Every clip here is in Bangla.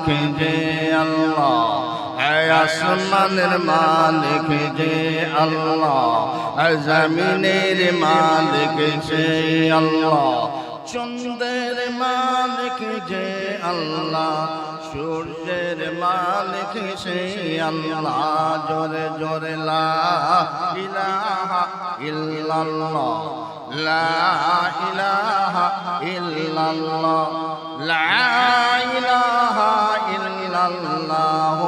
মালিক যে আল্লাহ, আসমানের মালিক যে আল্লাহ, জমিনের মালিক যে আল্লাহ, চন্দ্রের মালিক যে আল্লাহ, সূর্যের মালিক সে আল্লাহ। জোরে জোরে লা ইলাহা ইল্লাল্লাহ, লা ইলাহা ইল্লাল্লাহ, লা ইলাহা ইল্লাল্লাহ।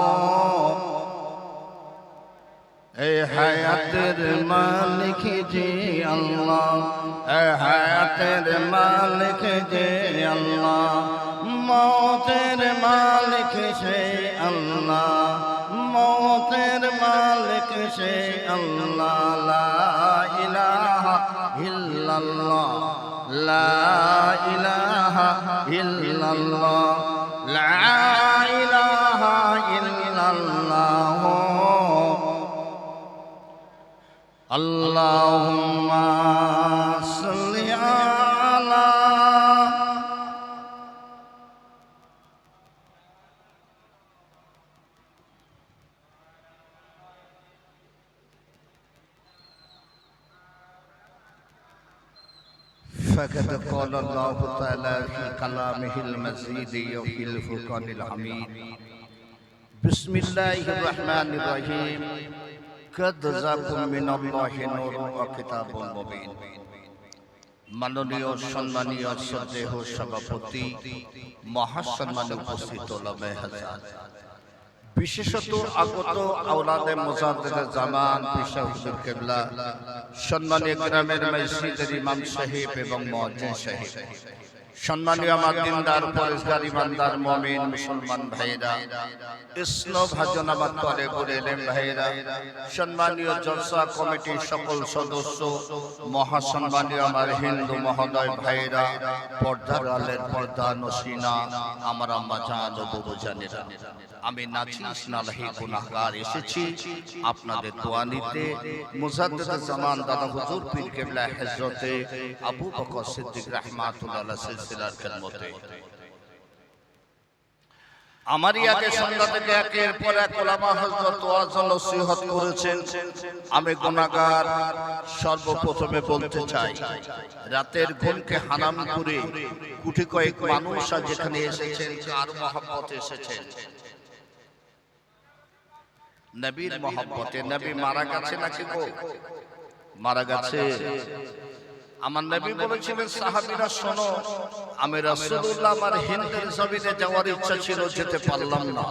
এই হায়াতের মালিক যে আল্লাহ, এই হায়াতের মালিক যে আল্লাহ, মৌতের মালিক সে আল্লাহ, মৌতের মালিক সে আল্লাহ। লা ইলাহা ইল্লাল্লাহ, লা ইলাহা ইল্লাল্লাহ, লা ইলাহা ইল্লাল্লাহ। আল্লাহুম্মা সাল্লি আলা فقد قال الله تعالى في كلامه المجيد وفي الفرقان الحميد. بسم الله الرحمن الرحيم. قد جاءكم من الله نور وكتاب مبين. মাননীয় সম্মানীয় শ্রদ্ধেয় সভাপতি, মহাসম্মানে উপস্থিত ওলামায়ে হাজরাত, বিশেষত আগত আওলাদে মুজাদ্দিদ জামান পেশা হুজুর কিবলা, সম্মানীয় গ্রামের মসজিদের ইমাম সাহেব এবং মুয়াজ্জিন সাহেব, সম্মানীয় আমার দিনদার পরেশগার ইমানদার মুমিন মুসলমান ভাইরা, ইসলাম আমার তলেবুল ইলম ভাইরা, সম্মানীয় জলসা কমিটির সকল সদস্য, মহাসম্মানীয় আমার হিন্দু মহোদয় ভাইরা, পর্দার আলের পর্দা নসিনা, আমার আম্মা জান ও বুবু জানেরা, আমি নাচিস নালাহি গুনাহগার এসেছি আপনাদের দোয়া নিতে। মুজাদ্দিদ জামান দাদা হুজুর পীর কিবলা হযরতে আবু বকর সিদ্দিক রাহমাতুল্লাহ আলাইহি সিলসিলার খিদমতে। আমারই আগে সন্ধ্যা থেকে একের পর এক উলামা হযরত ওয়াজ ও নসিহত করেছেন। আমি গুনাহগার, সর্বপ্রথমে বলতে চাই, রাতের ঘুমকে হারাম করে কোটি কয়েক মানুষ যেখানে এসেছেন, কার মহব্বতে এসেছেন? নবীর মহব্বতে। নবী মারা গেছে নাকি গো? মারা গেছে। আমার নবী বলেছিলেন, সাহাবীরা শোনো, আমি রাসূলুল্লাহ আমার হিন্দের জমিনে যাওয়ার ইচ্ছা ছিল, যেতে পারলাম না।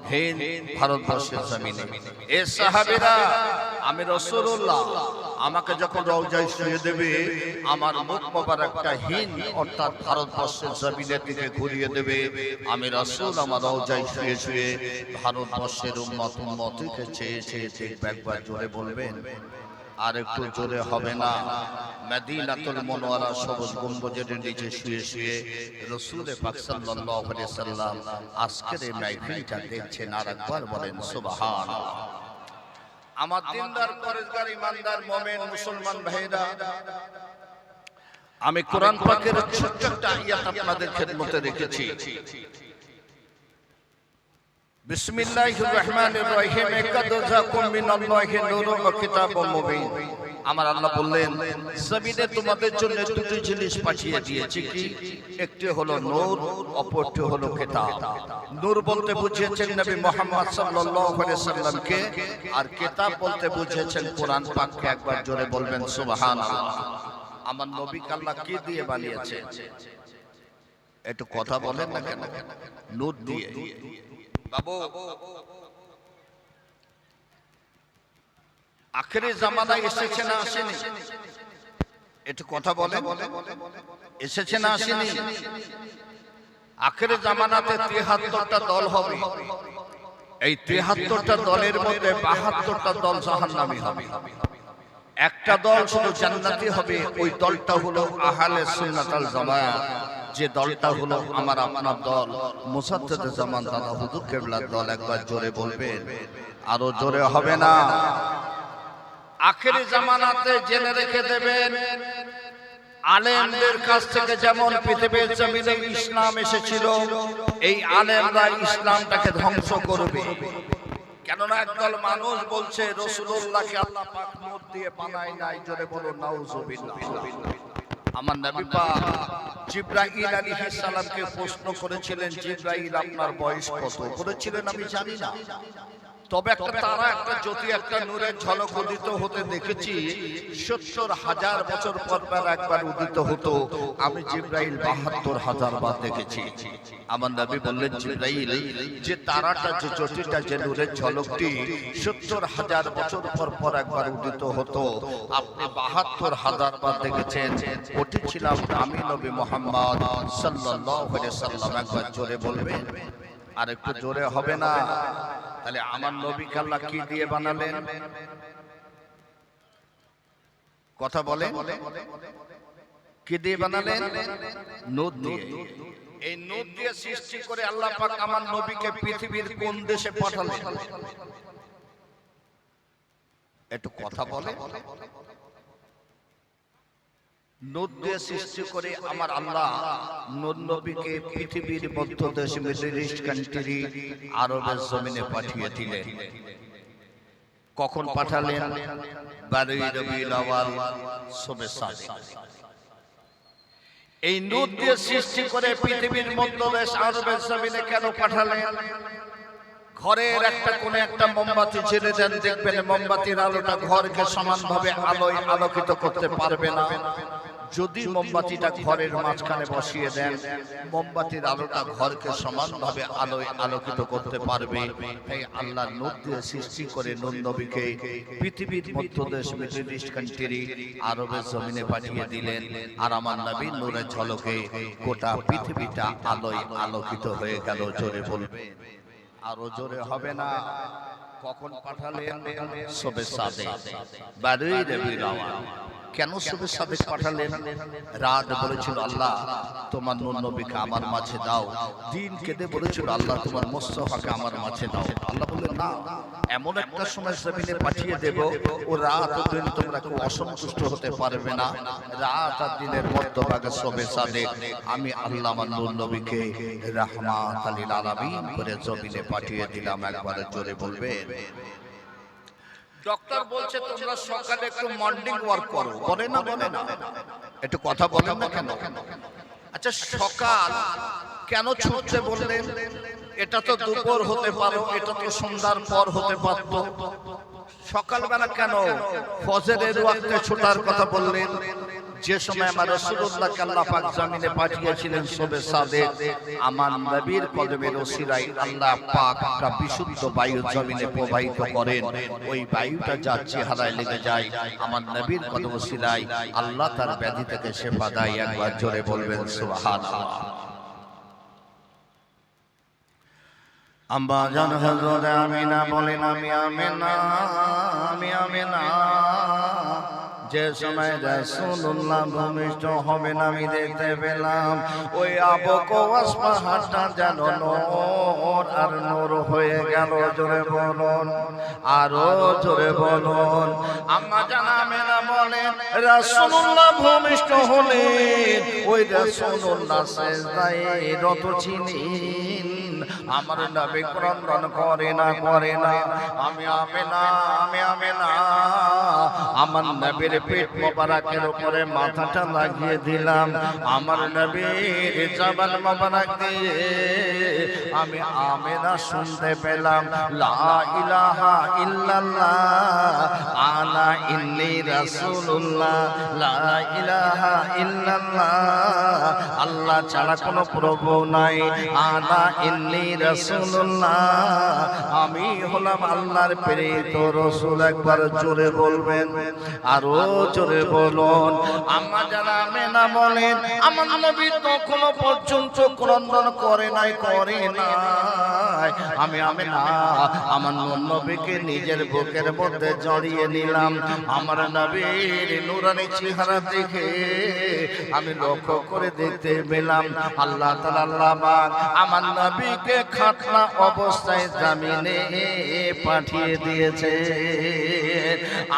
হিন্দ ভারতবর্ষের জমিনে। এ সাহাবীরা, আমি রাসূলুল্লাহ আমাকে যখন রওজায় শুয়ে দেবে, আমার মুখ মোবারকটা হিন্দ অর্থাৎ ভারতবর্ষের জমিনের দিকে ঘুরিয়ে দেবে। আমি রাসূল আমার রওজায় শুয়ে শুয়ে ভারতবর্ষের উম্মতকে চেয়ে চেয়ে দেখব। একবার জোরে বলবেন, আর একটু জোরে হবে না? মদিনাতুল মুনাওয়ারা সবুজ গম্বুজের নিচে শুয়ে শুয়ে রাসূল পাক সাল্লাল্লাহু আলাইহি সাল্লাম আজকের এই মাহফিলটা দেখছেন। আর একবার বলেন সুবহানাল্লাহ। আমার দিনদার পরেশগার ইমানদার মুমিন মুসলমান ভাইরা, আমি কোরআন পাকের ছোট্ট একটা আয়াত আপনাদের খিদমতে রেখেছি। বিসমিল্লাহির রহমানির রহিম। কাদ জাকুম মিনাল্লাহি নূরুন ওয়া কিতাবুম মুবিন। আমার আল্লাহ বললেন, জমিনে তোমাদের জন্য দুটি জিনিস পাঠিয়ে দিয়েছি। কি? একটি হলো নূর, অপরটি হলো কিতাব। নূর বলতে বুঝিয়েছেন নবী মুহাম্মদ সাল্লাল্লাহু আলাইহি সাল্লামকে, আর কিতাব বলতে বুঝিয়েছেন কোরআন পাককে। একবার জোরে বলবেন সুবহানাল্লাহ। আমার নবীকে আল্লাহ কি দিয়ে বানিয়েছে? একটু কথা বলেন না কেন? নূর দিয়ে। বাবু, আখেরি জামানায় এসেছে না আসেনি? একটু কথা বলেন, এসেছে না আসেনি? আখেরি জামানাতে ৭৩টা দল হবে। এই ৭৩টা দলের মধ্যে ৭২টা দল জাহান্নামী হবে। একটা দল শুধু জান্নাতি হবে। ওই দলটা হলো আহলে সুন্নাত ওয়াল জামাত। যে দলটা হলো আমার আপনার দল, মুজাদ্দিদ জামান দাদা হুজুর কিবলার দল। একবার জোরে বলবেন, আরো জোরে হবে না? আখেরি জামানাতে জেনে রেখে দেবেন, আলেমদের কাছ থেকে যেমন পৃথিবীর জমিনে ইসলাম এসেছিল, এই আলেমরা ইসলামটাকে ধ্বংস করবে। কেননা একদল মানুষ বলছে রাসূলুল্লাহকে আল্লাহ পাক নূর দিয়ে বানায় নাই, জোরে বলো নাউজুবিল্লাহ। আমার নবী পাক জিবরাইল আলাইহিস সালামকে প্রশ্ন করেছিলেন, জিবরাইল আপনার বয়স কত? বলেছিলেন আমি জানি না, তবে একটা তারা, একটা জ্যোতি, একটা নূরের ঝলক উদিত হতে দেখেছি। ৭০,০০০ বছর পর পর একবার উদিত হতো। আমি জিবরাইল ৭২,০০০ বার দেখেছি। আমার নবী বললেন, জিবরাইল, যে তারাটা, যে জ্যোতিটা, যে নূরের ঝলকটি ৭০,০০০ বছর পর পর একবার উদিত হতো, আপনি ৭২,০০০ বার দেখেছেন। ওটি ছিলাম আমি নবী মুহাম্মদ সাল্লাল্লাহু আলাইহি সাল্লাম। একবার জোরে বলবেন, আর একটু জোরে হবে না? তাহলে আমার নবীকে আল্লাহ কি দিয়ে বানালেন? কথা বলে, কি দিয়ে বানালেন? নূর দিয়ে। এই নূর দিয়ে সৃষ্টি করে আল্লাহ পাক আমার নবীকে পৃথিবীর কোন দেশে পাঠালেন? একটু কথা বলে। নূর দিয়ে সৃষ্টি করে আমার আল্লাহ নূর নবীকে পৃথিবীর মধ্য দেশ, মিডল ইস্ট কান্ট্রি, আরবের জমিনে পাঠিয়ে দিলেন। কখন পাঠালেন? 12 রবিউল আউয়াল, শবে সাদিক। এই নূর দিয়ে সৃষ্টি করে পৃথিবীর মধ্য দেশ, আরবের জমিনে কেন পাঠালেন? ঘরের একটা কোণে একটা মোমবাতি জ্বেলে দেন, দেখবেন মোমবাতির আলোটা ঘরকে সমানভাবে আলোয় আলোকিত করতে পারবে না। যদি মোমবাতিটা ঘরের মাঝখানে বসিয়ে দেন, মোমবাতির আলোটা ঘরকে সমানভাবে আলোয় আলোকিত করতে পারবে। তাই আল্লাহ নূর দিয়ে সৃষ্টি করে নূর নবীকে পৃথিবীর মধ্যদেশ, মিডল ইস্ট কান্ট্রি, আরবের জমিনে পাঠিয়ে দিলেন। আর আমার নবীর নূরের ঝলকে গোটা পৃথিবীটা আলোয় আলোকিত হয়ে গেল। জোরে বলবে, আরো জোরে হবে না? কখন পাঠালেন? শবে সাদিক, 12 রবিউল আউয়াল। কেন শবে সাদিক পাঠালেন? রাত বলেছিল আল্লাহ তোমার নূর নবীকে আমার মাঝে দাও। দিন কেঁদে বলেছিল আল্লাহ তোমার মুস্তাফাকে আমার মাঝে দাও। আল্লাহ বললেন না, এমন একটা সময় জমিনে পাঠিয়ে দেব, ও রাত ও দিন তোমরা কেউ অসন্তুষ্ট হতে পারবে না। রাত আর দিনের মধ্যভাগে শবে সাদিক আমি আল্লাহ আমার নূর নবীকে রাহমাতাল লিল আলামিন করে জমিনে পাঠিয়ে দিলাম। একবারে জোরে বলবেন। ডক্টর বলছে তোমরা সকালে একটু মর্নিং ওয়াক করো, বলে না? বলে না? একটু কথা বলেন না কেন? আচ্ছা, সকাল কেন ছুটতে বললেন? এটা তো দুপুর হতে পারো, এটা তো সন্ধ্যার পর হতে পারত। সকালবেলা কেন ফজরের ওয়াক্তে ছোটার কথা বললেন? যে সময় আমার রাসূলুল্লাহকে আল্লাহ পাক জমিনে পাঠিয়েছিলেন শবে সাদিক, আমার নবীর কদমের ওসিলায় আল্লাহ পাক একটা বিশুদ্ধ বায়ু জমিনে প্রবাহিত করেন। ওই বায়ুটা যার চেহারায় লেগে যায়, আমার নবীর কদম ওসিলায় আল্লাহ তার ব্যাধি থেকে শেফা দেয়। একবার জোরে বলবেন সুবহানাল্লাহ। আম্মা জান হযরত আমিনা বলেন, আমি আমিনা, আমি আমিনা, যে সময় রাসূলুল্লাহ ভূমিষ্ঠ হবেন আমি দেখতে পেলাম ওই আবু কুবাস পাহাড়টা যেন নূর আর নূর হয়ে গেল। জোরে বলুন, আরো জোরে বলুন। আম্মা জান আমিনা বলেন, রাসূলুল্লাহ ভূমিষ্ঠ হলেন, ওই রাসূলুল্লাহ সিজদায় রত ছিলেন। আমার নবী ক্রন্দন করে না, করে না। আমি আমিনা, আমি আমিনা, আমার নবীর পেট মোবারকের উপরে মাথাটা লাগিয়ে দিলাম। আমার নবীর জবান মোবারক দিয়ে আমি আমিনা শুনতে পেলাম, লা ইলাহা ইল্লাল্লাহ আনা ইন্নী রাসূলুল্লাহ, লা ইলাহা ইল্লাল্লাহ আল্লাহ ছাড়া কোনো প্রভু নাই, আনা ইন্নী রাসূলুল্লাহ আমি হলাম আল্লাহর প্রেরিত রাসূল। একবার জোরে বলবেন, আরো জোরে বলুন। আম্মা জান আমিনা বলেন, আমার নবী তখনো পর্যন্ত ক্রন্দন করে নাই, করে নাই। আমি আমিনা আমার নবীকে নিজের বুকের মধ্যে জড়িয়ে নিলাম। আমার নবীর নূরানি চেহারা দেখে আমি লক্ষ্য করে দেখতে পেলাম আল্লাহ তাআলা আল্লাহ পাক আমার নবীকে খাটনা অবস্থায় জামিনে পাঠিয়ে দিয়েছে।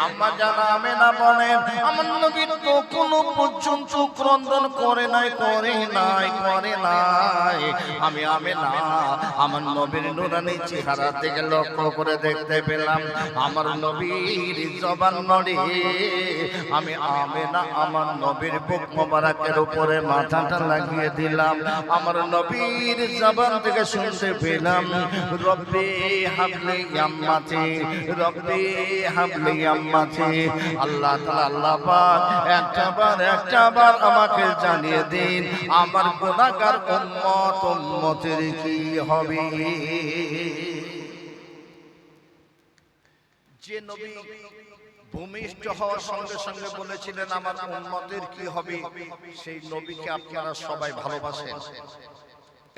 আমার জানা আমিনা বলেন আমার নবী তো কোনো পর্যন্ত ক্রন্দন করে নাই। আমি আমিনা আমার নবীর নূরানি চেহারা থেকে লক্ষ্য করে দেখতে পেলাম আমার নবীর জবান নড়ে। আমি আমিনা আমার নবীর বুক মোবারকের উপরে মাথাটা লাগিয়ে দিলাম। আমার নবীর জবান থেকে শুনতে পেলাম রব্বি হাবলি আম্মাতি, রব্বি হাবলি আম্মাতি। আল্লাহ তাআলা আল্লাহ পাক একটাবার আমাকে জানিয়ে দিন আমার গুনাহগার উম্মতের কি হবে। যে নবী ভূমিষ্ঠ হওয়ার সঙ্গে সঙ্গে বলেছিলেন আমার উম্মতের কি হবে, সেই নবীকে আপনারা সবাই ভালোবাসেন।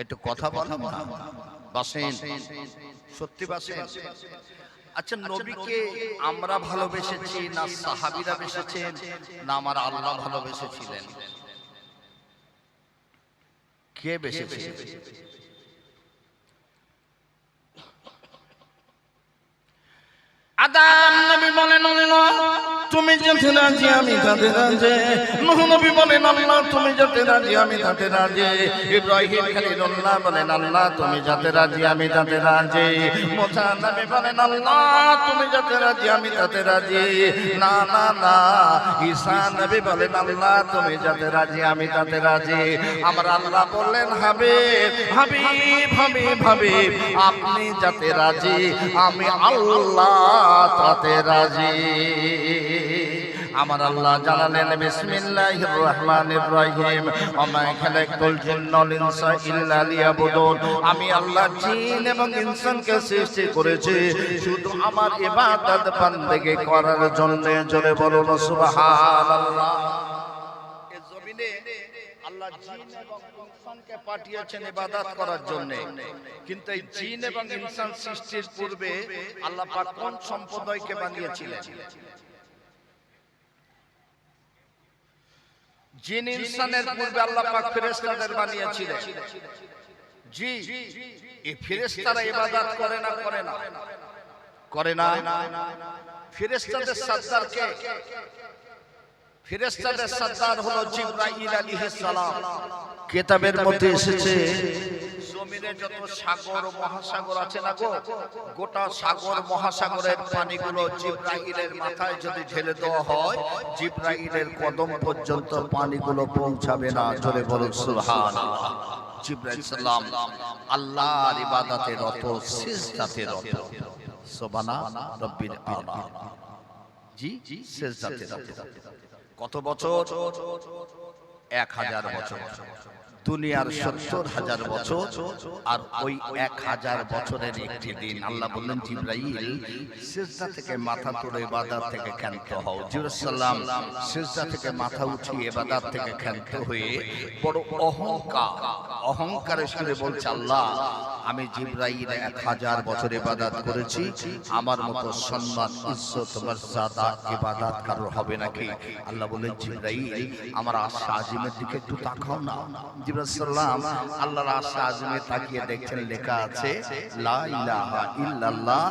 একটু কথা বলেন না, বাসেন, সত্যি বাসেন? আচ্ছা, নবীকে আমরা ভালোবেসেছি না সাহাবীরা বেসেছেন না আমার আল্লাহ ভালোবেসেছিলেন? কে বেসেছে? আদম নবী বলেন আল্লাহ তুমি যেতে রাজি আমি তাতে রাজি। নূহ নবী বলেন আল্লাহ তুমি যেতে রাজি আমি তাতে রাজি। ইব্রাহিম খলিলুল্লাহ বলেন আল্লাহ তুমি যেতে রাজি আমি তাতে রাজি। মুসা নবী বলেন আল্লাহ তুমি যেতে রাজি আমি তাতে রাজি। না না না, ঈসা নবী বলেন আল্লাহ তুমি যেতে রাজি আমি তাতে রাজি। আমার আল্লাহ বললেন হাবিব হাবিব হাবিব হাবিব আপনি যাতে রাজি আমি আল্লাহ তাতে রাজি। আমার আল্লাহ জানালেন বিসমিল্লাহির রহমানির রহিম ওমা খালাকতুল জিন্না ওয়াল ইনসা ইল্লা লিয়াবুদুন। আমি আল্লাহ জিন এবং ইনসানকে সৃষ্টি করেছি শুধু আমার ইবাদত বান্দেগি করার জন্য। জোরে বলুন সুবহানাল্লাহ। এই জমিনে আল্লাহ জিন এবং ইনসানকে পাঠিয়েছেন ইবাদত করার জন্য। কিন্তু এই জিন এবং ইনসান সৃষ্টির পূর্বে আল্লাহ পাক কোন সম্প্রদায়কে বানিয়েছিলেন? জিন ইনসানের পূর্বে আল্লাহ পাক ফেরেশতাদের বানিয়েছিলেন। জি, এই ফেরেশতারা ইবাদত করে না? করে না? করে না। ফেরেশতাদের সরদার কে? ফেরেশতাদের সরদার হলো জিবরাইল আলাইহিস সালাম। কিতাবের মধ্যে এসেছে জমিনে যত সাগর মহাসাগর আছে না গো, গোটা সাগর মহাসাগরের পানিগুলো জিবরাইলের মাথায় যদি ঢেলে দেওয়া হয় জিবরাইলের কদম পর্যন্ত পানিগুলো পৌঁছাবে না। জোরে বলুন সুবহানাল্লাহ। জিবরাইল সালাম আল্লাহর ইবাদতে রত, সিজদাতে রত। সুবহানা রাব্বিল আলা। জি, সিজদাতে রত। কত বছর? 1000 বছর। দুনিয়ার 70,000 বছর আর ওই 1000 বছরের একটি দিন। আল্লাহ বললেন জিবরাইল সিজদা থেকে মাথা তুলে ইবাদত থেকে ক্ষান্ত হও। জিবরাইল সিজদা থেকে মাথা উঠিয়ে ইবাদত থেকে ক্ষান্ত হয়ে বড় অহংকারের সুরে বলছে আল্লাহ আমি জিবরাইল 1000 বছর ইবাদত করেছি, আমার মতো সম্মান ইজ্জত মর্যাদা ইবাদত কারোর হবে নাকি? আল্লাহ বললেন জিবরাইল আমার আরশ আজিমের দিকে একটু তাকাও না। জিবরাইল সালাম আল্লাহর আরশ আজিমে তাকিয়ে দেখছেন লেখা আছে লা ইলাহা ইল্লাল্লাহ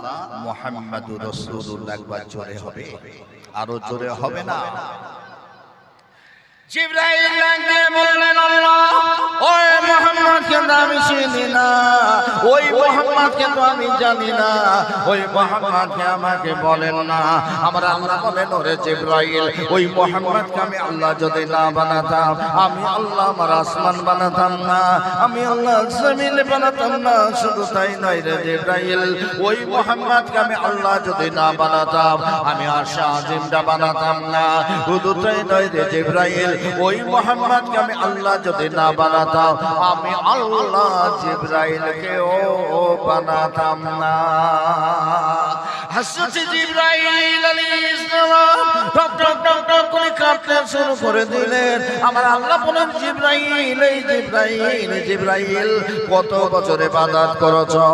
মুহাম্মাদুর রাসূলুল্লাহ। একবার জোরে হবে, আরো জোরে হবে না? জিবরাইল ডাকে বললেন আল্লাহ ওই মুহাম্মদকে তো আমি চিনি না, ওই মুহাম্মদকে তো আমি জানি না, ওই মুহাম্মদকে আমাকে বলেন না। আমার আল্লাহ বলেন ওরে জিবরাইল ওই মুহাম্মদকে আমি আল্লাহ যদি না বানাতাম, আমি আল্লাহ আমার আসমান বানাতাম না, আমি আল্লাহ জমিন বানাতাম না। শুধু তাই নয় রে জিবরাইল ওই মুহাম্মদকে আমি আল্লাহ যদি না বানাতাম আমি আরশ আজিমটা বানাতাম না। শুধু তাই নয় রে জিবরাইল ওই মুহাম্মদকে আমি আল্লাহ যদি না বানাতাম আমি আল্লাহ জিবরাইলকে ও বানাতাম না। হযরত জিবরাইল আলাইহিস সালাম আলাইহিসসালাম টক টক টক টক করে কাঁপতে শুরু করে দিলেন। আমার আল্লাহ বলেন, জিবরাইল, এই জিবরাইল, জিবরাইল কত বছর ইবাদত করেছো?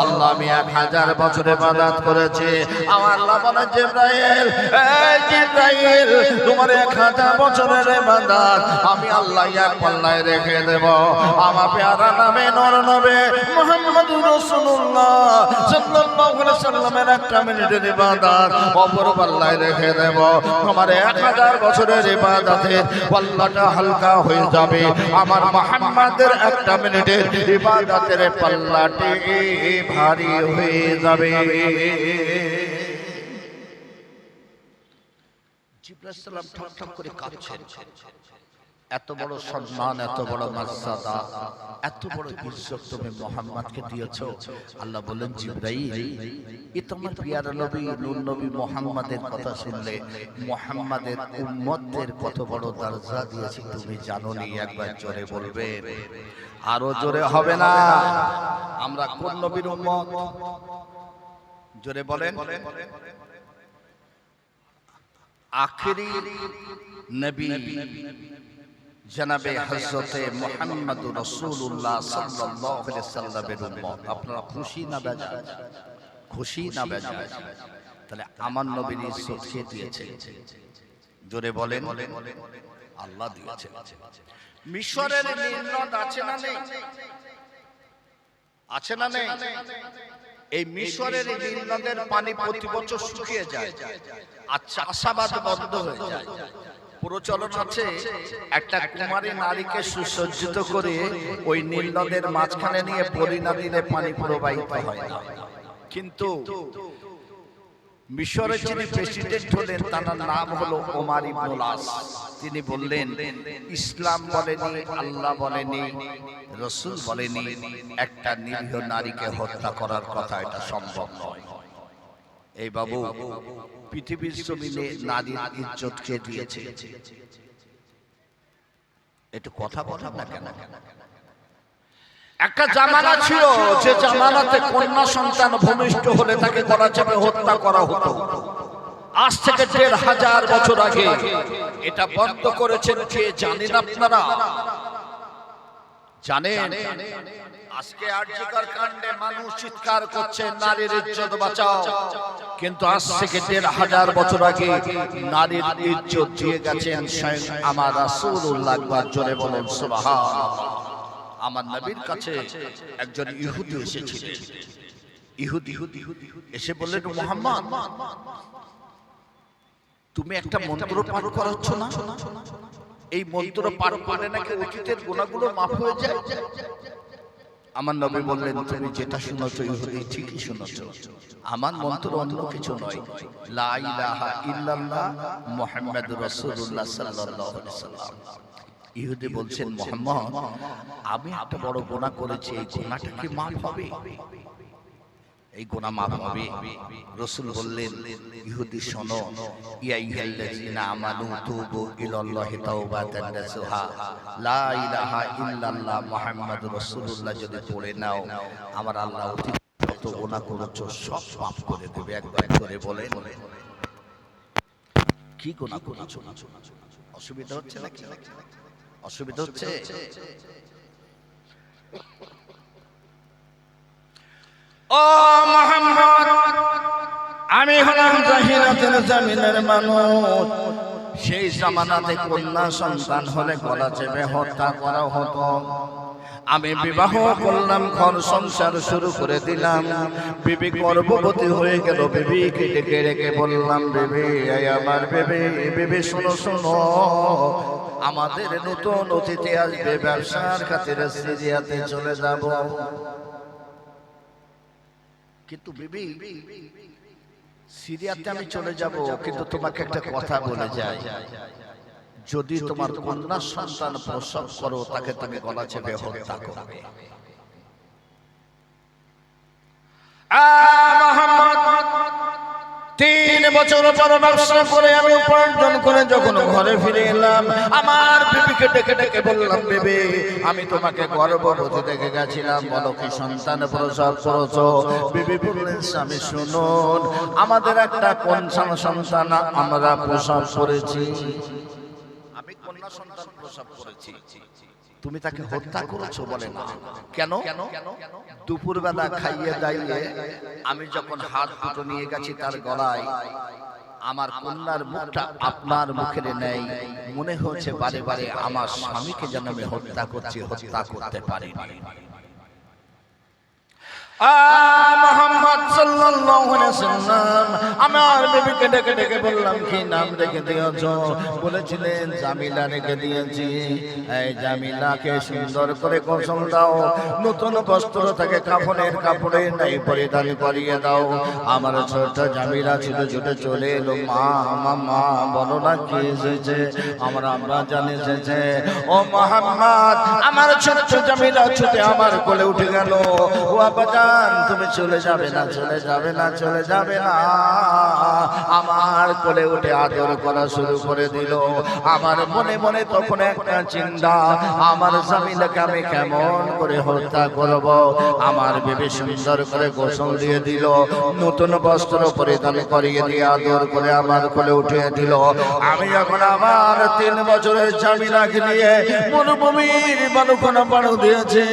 আল্লাহ, আমি 1000 বছর ইবাদত করেছি। আমার আল্লাহ বলেন, জিবরাইল, এই জিবরাইল, তোমার 1000 বছরের ইবাদত আমি আল্লাহ এক পাল্লায় রেখে দেব। আমার পেয়ারা নামে নর নবে মুহাম্মদুর রাসূলুল্লাহ সাল্লাল্লাহু আলাইহি সাল্লামের একটা মিনিটের ইবাদত অপর পাল্লায় রেখে দেব। আমার 1000 বছরের ইবাদতে পাল্লাটা হালকা হয়ে যাবে। আমার মুহাম্মাদের একটা মিনিটের ইবাদতের পাল্লাটি ভারী হয়ে যাবে। জিবরাইল সালাম ঠক ঠক করে কাঁপছেন। এত বড় সম্মান, এত বড় মর্যাদা, এত বড় ইজ্জত তুমি মুহাম্মদকে দিয়েছো। আল্লাহ বলেন, জিবরাইল, এ তোমার প্রিয় নবী নূর নবী মুহাম্মাদের কথা শুনলে মুহাম্মাদের উম্মতদের কত বড় দরজা দিয়েছি তুমি জানো নি? একবার জোরে বলবে, আরো জোরে হবে না? আমরা কোন নবীর উম্মত? জোরে বলেন। আখেরি নবী জনাবে হযরতে মুহাম্মদুর রাসূলুল্লাহ সাল্লাল্লাহু আলাইহি সাল্লামের উম্মত। আপনারা খুশি না বেজার? খুশি না বেজার? তাহলে আমার নবীর ইজ্জত কে দিয়েছে? জোরে বলেন। আল্লাহ দিয়েছে। মিশরের নীল নদ আছে না নেই? আছে না নেই? এই মিশরের নীল নদের পানি প্রতি বছর শুকিয়ে যায়, আর চাষাবাদ বন্ধ হয়ে যায়। প্রচলন আছে, একটা কুমারী নারীকে সুসজ্জিত করে ওই নীল নদের মাঝখানে নিয়ে বলি না দিলে পানি প্রবাহিত হয় না। কিন্তু মিশরের যিনি প্রেসিডেন্ট হলেন তার নাম হলো ওমর ইবনুল আস। তিনি বললেন, ইসলাম বলেনি, আল্লাহ বলেনি, রাসূল বলেনি একটা নিরীহ নারীকে হত্যা করার কথা, এটা সম্ভব নয়। এই বাবু, পৃথিবীর জমিনে নারীর ইজ্জত কে দিয়েছে? একটু কথা বলেন না কেন? একটা জামানা ছিল যে জামানাতে কন্যা সন্তান ভূমিষ্ঠ হলে তাকে গলা চেপে হত্যা করা হতো। আজ থেকে 1500 বছর আগে এটা বন্ধ করেছেন কে জানেন আপনারা? জানেন? আজকে আরজিকর কাণ্ডে মানুষ চিৎকার করছে, নারীর ইজ্জত বাঁচাও, কিন্তু আজ থেকে 1500 বছর আগে নারীর ইজ্জত দিয়ে গেছেন স্বয়ং আমার রাসূলুল্লাহ। একবার জোরে বলেন সুবহানাল্লাহ। আমার নবীর কাছে একজন ইহুদি এসেছিলেন। ইহুদি এসে বললেন, মুহাম্মদ, তুমি একটা মন্ত্র পাঠ করাচ্ছ না? এই মন্ত্র পাঠ করে নাকি অতীতের গুনাহগুলো মাফ হয়ে যায়। আমার নবী বললেন, তুমি যেটা শুনেছো ইহুদি ঠিকই শুনেছো। আমার মন্ত্র অন্য কিছু নয়, লা ইলাহা ইল্লাল্লাহ মুহাম্মাদুর রাসূলুল্লাহ সাল্লাল্লাহু আলাইহি ওয়াসাল্লাম। ইহুদি বলছেন, মুহাম্মদ, আমি একটা বড় গুনাহ করেছি, এই গুনাহটা কি মাফ হবে? এই গুনাহ মাফ হবে? রাসূল বললেন, ইহুদি শোনো, ইয়া আইয়ুহাল্লাযীনা আমানু তুবু ইলাল্লাহি তাওবাতান নাসুহা, লা ইলাহা ইল্লাল্লাহ মুহাম্মাদুর রাসূলুল্লাহ যদি পড়ে নাও, আমার আল্লাহ অতীত যত গুনাহ করেছো সব মাফ করে দেবে। একবার করে বলেন, কি গুনাহ করেছো? অসুবিধা হচ্ছে নাকি? অসুবিধা হচ্ছে? ও মুহাম্মদ, আমি হলাম জাহিলিয়াতের জমিনের মানুষ। সেই জামানাতে কন্যা সন্তান হলে গলা চেপে হত্যা করা হতো। আমি বিবাহ করলাম, ঘর সংসার শুরু করে দিলাম। বিবি গর্ভবতী হয়ে গেল, বিবিকে ডেকে রেখে বললাম, বেবি, আমার বেবি, বেবি শোনো শোনো, আমাদের নতুন অতিথি আসবে, ব্যবসার খাতিরে সিরিয়াতে চলে যাব। কিন্তু বিবি, সিরিয়াতে আমি চলে যাব, কিন্তু তোমাকে একটা কথা বলে যাই, যদি তোমার কন্যা সন্তান প্রসব করো তাকে তুমি গলা চেপে হত্যা করবে। মুহাম্মদ 3 3 বছর পর ব্যবসা করে আমি উপার্জন করে যখন ঘরে ফিরে এলাম, আমার বিবিকে ডেকে ডেকে বললাম, বেবি আমি তোমাকে গর্ভবতী দেখে গেছিলাম, বলো কি সন্তান প্রসব করেছো? বিবি বললেন, স্বামী শুনুন, আমাদের একটা কন্যা সন্তান আমরা প্রসব করেছি। আমি কন্যা সন্তান প্রসব করেছি, তুমি তাকে হত্যা করেছো? বলে না। কেন? দুপুরবেলা খাইয়ে দাইয়ে আমি যখন হাত দুটো নিয়ে গেছি তার গলায়, আমার কন্যার মুখটা আপনার মুখের নেই, মনে হচ্ছে বারে বারে আমার স্বামীকে যেন আমি হত্যা করছি, হত্যা করতে পারিনি। মুহাম্মদ সাল্লাল্লাহু আলাইহি ওয়াসাল্লাম আমার বিবিকে ডেকে ডেকে বললাম, কি নাম রেখে দিয়েছো? বলেছিলেন জামিলা রেখে দিয়েছি। এই জামিলাকে সুন্দর করে গোসল দাও, নতুন বস্ত্র থেকে কাফনের কাপড়ে নাই পরিধান করিয়ে দাও। আমার ছোট জামিলা ছুটে ছুটে চলে এলো, মা মা বলো না কি এসেছে? আমার আম্মা জান এসেছে। ও মুহাম্মদ, আমার ছোট জামিলা ছুটে আমার কোলে উঠে গেল। ও আব্বা, তুমি চলে যাবে না, চলে যাবে না, চলে যাবে না। আমার কোলে উঠে আদর করা শুরু করে দিল। আমার মনে মনে তখন একটা চিন্তা, আমার জামিলাকে আমি কেমন করে হত্যা করব। আমার বিবি সুন্দর করে গোসল দিয়ে দিল, নতুন বস্ত্র পরিধান করিয়ে দিয়ে আদর করে আমার কোলে উঠিয়ে দিল। আমি যখন আমার 3 বছরের জামিলাকে নিয়ে মরুভূমির বালুকণা পাড়ু দিয়েছে,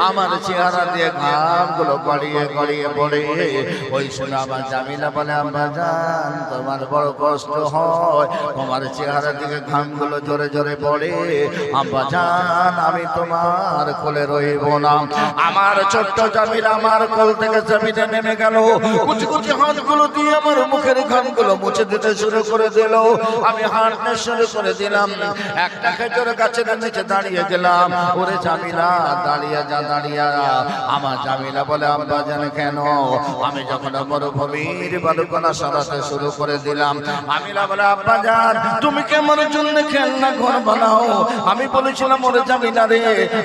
আমার চেহারা দিয়ে ঘামগুলো গড়িয়ে গড়িয়ে পড়ে। ওই শুনে আমার জামিলা বলে, আম্মা জান তোমার বড় কষ্ট হয়, তোমার চেহারা দিকে ঘামগুলো জোরে জোরে পড়ে। আম্মা জান আমি তোমার কোলে রইব না। আমার ছোট্ট জামিলা আমার কোল থেকে জমিনে নেমে গেল, কুচি কুচি হাতগুলো দিয়ে আমার মুখের ঘামগুলো মুছে দিতে শুরু করে দিল। আমি হাঁটতে শুরু করে দিলাম, একটা খেজুর গাছের নিচে দাঁড়িয়ে গেলাম। ওরে জামিলা দাঁড়িয়ে যা, দাঁড়িয়ে। আমার জামিলা বলে, আম্মা জান কেন? আমি যখন মরুভূমির বালুকণা সরাতে শুরু করে দিলাম, জামিলা বলে, আব্বা জান তুমি কেমন জন্য খেলনা ঘর বানাও? আমি বলেছিলাম, ওরে জামিলা রে,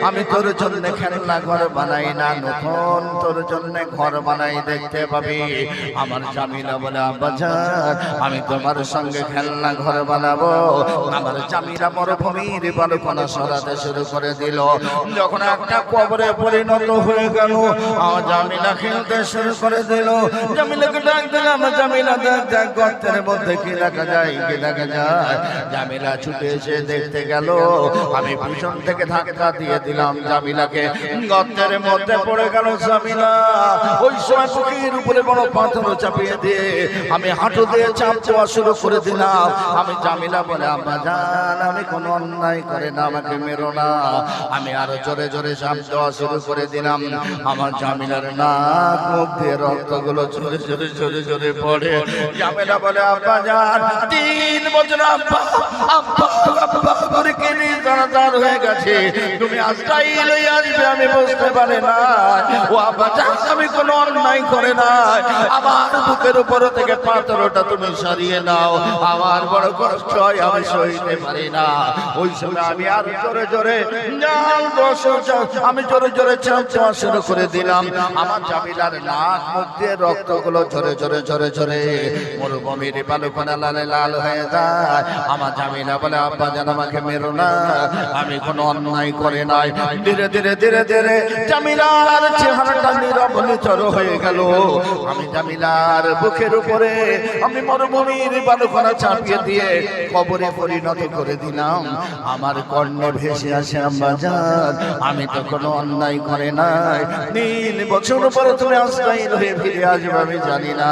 আমি তোর জন্য খেলনা ঘর বানাই না, নতুন তোর জন্য ঘর বানাই, দেখতে পাবি। আমার জামিলা বলে, আব্বা জান আমি তোমার সঙ্গে খেলনা ঘর বানাবো। আমার জামিলা মরুভূমির বালুকণা সরাতে শুরু করে দিল। যখন একটা কবরে পরিণত হয়ে গেল, আমার জামিলা খেলতে শুরু করে দিল। জামিলাকে ডাক দিলাম, জামিলা দেখ দেখ গর্তের মধ্যে কি দেখা যায়, কি দেখা যায়। জামিলা ছুটে এসে দেখতে গেল, আমি পিছন থেকে ধাক্কা দিয়ে দিলাম জামিলাকে, গর্তের মধ্যে পড়ে গেল জামিলা। ওই সময় বুকের উপরে বড় পাথর চাপিয়ে দিয়ে আমি হাঁটু দিয়ে চাপ দেওয়া শুরু করে দিলাম। আমি জামিলা বলে, আম্মা জান আমি কোনো অন্যায় করে না, আমাকে মেরো না। আমি আরো জোরে জোরে চাপ দেওয়া শুরু করে দিলাম। আমার জামিলার নাক মুখ দিয়ে রক্তগুলো জোরে জোরে জোরে জোরে পড়ে। জামিলা বলে, আব্বা জান 3 বছর আব্বা আব্বা আব্বা করে কেনে জানাজার হয়ে গেছে, তুমি আজরাইল আসবে আমি বুঝতে পারি না। ও আব্বা জান আমি কোনো অন্যায় করে না, আমার বুকের উপর থেকে পাথরটা তুমি সরিয়ে নাও, আমার বড় কষ্ট হয়, আমি সইতে পারি না। ওই সময় আমি আর জোরে জোরে আমি জোরে জোরে চাপ দেওয়া শুরু করে দিলাম। আমার জামিলার নাক মুখ দিয়ে রক্তগুলো ঝরে ঝরে ঝরে ঝরে মরুভূমির বালুকণা লালে লাল হয়ে যায়। আমার জামিলা বলে, আব্বা যেন আমাকে মেরো না, আমি কোনো অন্যায় করে নাই। ধীরে ধীরে ধীরে ধীরে জামিলার চেহারাটা নীরব নিথর হয়ে গেল। আমি জামিলার বুকের উপরে আমি মরুভূমির বালুকণা চাপিয়ে দিয়ে কবরে পরিণত করে দিলাম। আমার কর্ণে ভেসে আসে, আম্মা জান আমি তো কোনো অন্যায় করে নাই, 3 বছর পরে তুমি আজরাইল হয়ে ফিরে আসবে আমি জানি না।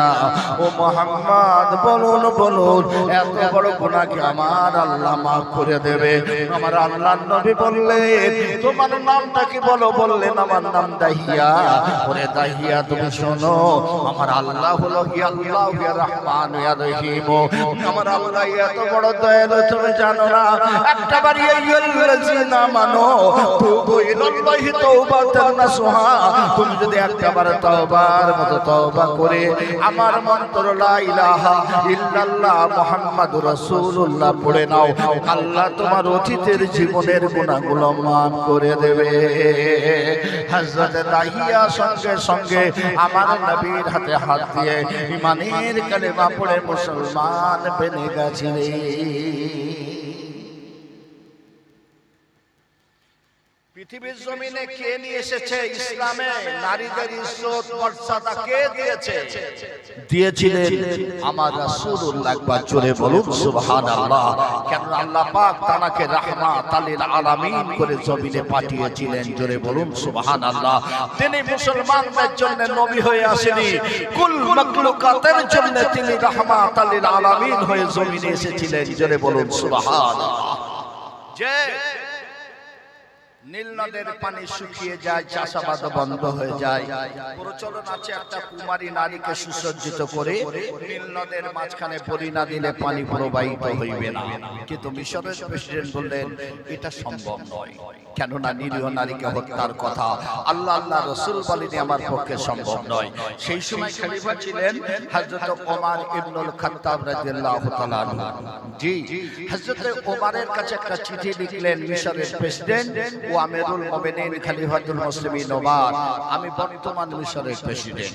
ও মুহাম্মদ বলুন বলুন, এত বড় গুনাহকে আমার আল্লাহ মাফ করে দেবে? আমার আল্লাহর নবী বললেন, তোমার নামটা কি বলো? বললেন, আমার নাম দাহিয়া। ওরে দাহিয়া তুমি শোনো, আমার আল্লাহ হলো ইয়া আল্লাহ ইয়া রহমান ইয়া রহিম। আমার আল্লাহ এত বড় দয়ালু তুমি জানো না? একটা বাড়ি আইয়ুল্লাযিনা মানো তুবু ইলাল্লাহি তাওবাতান নাসুহা, তুমি যদি একবার তওবার মতো মতো তওবা করে আমার মন্ত্র লা ইলাহা ইল্লাল্লাহ মুহাম্মাদুর রাসূলুল্লাহ পড়ে নাও, আল্লাহ তোমার অতীতের জীবনের গুনাহগুলো মাফ করে দেবে। হযরত দাহিয়া সঙ্গে সঙ্গে আমার নবীর হাতে হাত দিয়ে ঈমানের কালেমা পড়ে মুসলমান বনে গেছিলেন। পৃথিবীর জমিনে কে নিয়ে এসেছে ইসলামে নারীদের ইজ্জত মর্যাদা কে দিয়েছে? দিয়েছিলেন আমার রাসূলুল্লাহ। একবার জোরে বলুন সুবহানাল্লাহ। কেন আল্লাহ পাক তাকে রাহমাতাল লিল আলামিন করে জমিনে পাঠিয়েছিলেন, জোরে বলুন সুবহানাল্লাহ। তিনি মুসলমানদের জন্য নবী হয়ে আসেনি, কুল মাখলুকাতের জন্য তিনি রাহমাতাল লিল আলামিন হয়ে জমিনে এসেছিলেন, জোরে বলুন সুবহানাল্লাহ। যে নীল নদের পানি শুকিয়ে যায়, চাষাবাদ বন্ধ হয়ে যায়, প্রচলন আছে একটা কুমারী নারীকে সুসজ্জিত করে নীল নদের মাঝখানে বলি না দিলে পানি প্রবাহিত হইবে না। কিন্তু মিশরের প্রেসিডেন্ট বললেন এটা সম্ভব নয়, কেননা নিরীহ নারীকে হত্যার কথা আল্লাহ আল্লাহ রাসূল বলেনি, আমার পক্ষে সম্ভব নয়। সেই সময় খলিফা ছিলেন হযরত ওমর ইবনুল খাত্তাব রাদিয়াল্লাহু তাআলা আনহু। জি, হযরত ওমরের কাছে একটা চিঠি লিখলেন মিশরের প্রেসিডেন্ট ও আমিরুল মুমিনিন খলিফাতুল মুসলিমিন ওমর, আমি বর্তমান মিশরের প্রেসিডেন্ট।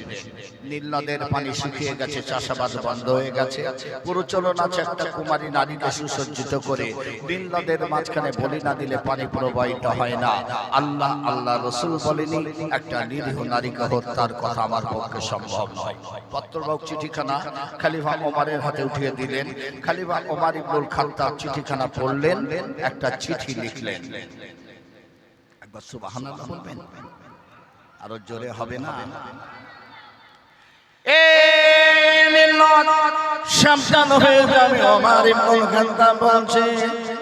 নীল নদের পানি শুকিয়ে গেছে, চাষাবাদ বন্ধ হয়ে গেছে, প্রচলন আছে একটা কুমারী নারীকে সুসজ্জিত করে নীল নদের মাঝখানে বলি না দিলে পানি প্রবাহিত হয় না। আল্লাহ আল্লাহ রাসূল বলেনি একটা নিরীহ নারীকে হত্যার কথা আমার পক্ষে সম্ভব নয়। পত্রবাহক চিঠিখানা খলিফা ওমরের হাতে উঠিয়ে দিলেন। খলিফা ওমর ইবনুল খাত্তাব চিঠিখানা পড়লেন, একটা চিঠি লিখলেন। একবার সুবহানাল্লাহ বলবেন, আরো জোরে হবে না? সাবধান হয়ে যাবে। ওমর ইবনুল খাত্তাব বলছে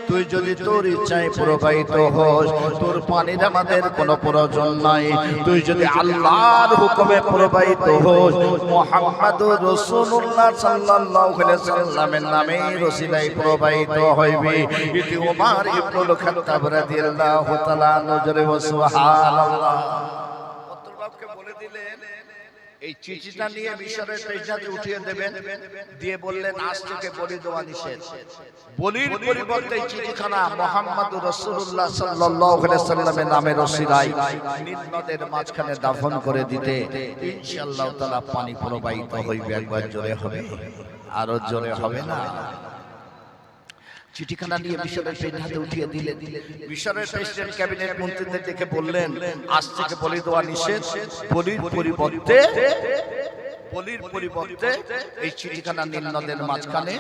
তুই যদি তোর ইচ্ছায় প্রবাহিত হোস, তোর পানির আমাদের কোনো প্রয়োজন নাই। তুই যদি আল্লাহর হুকুমে প্রবাহিত হোস, মুহাম্মাদুর রাসূলুল্লাহ সাল্লাল্লাহু আলাইহি সাল্লামের নামে রসিলাই প্রবাহিত হইবে। এটি ওমর ইবনুল খাত্তাব রাদিয়াল্লাহু তাআলা নজরে সুবহানাল্লাহ। পত্রবাহককে বলে দিলেন এই চিঠিটা নিয়ে মিশরের প্রেসিডেন্টকে উঠিয়ে দেবেন, দিয়ে বললেন আজ থেকে বলি দেওয়া নিষেধ। বলির পরিবর্তে এই চিঠিখানা মুহাম্মাদুর রাসূলুল্লাহ সাল্লাল্লাহু আলাইহি সাল্লামের নামে রসিলাই নীল নদের মাঝখানে দাফন করে দিতে ইনশাআল্লাহ তাআলা পানি প্রবাহিত হইবে। একবার জোরে হবে, আরো জোরে হবে না? চিঠিখানা নিয়ে মিশরের প্রেসিডেন্টকে উঠিয়ে দিলেন। মিশরের প্রেসিডেন্ট ক্যাবিনেট মন্ত্রীদের দেখে বললেন আজ থেকে বলি দেওয়া নিষেধ। বলির পরিবর্তে এই চিঠিখানা নীল নদের মাঝখানে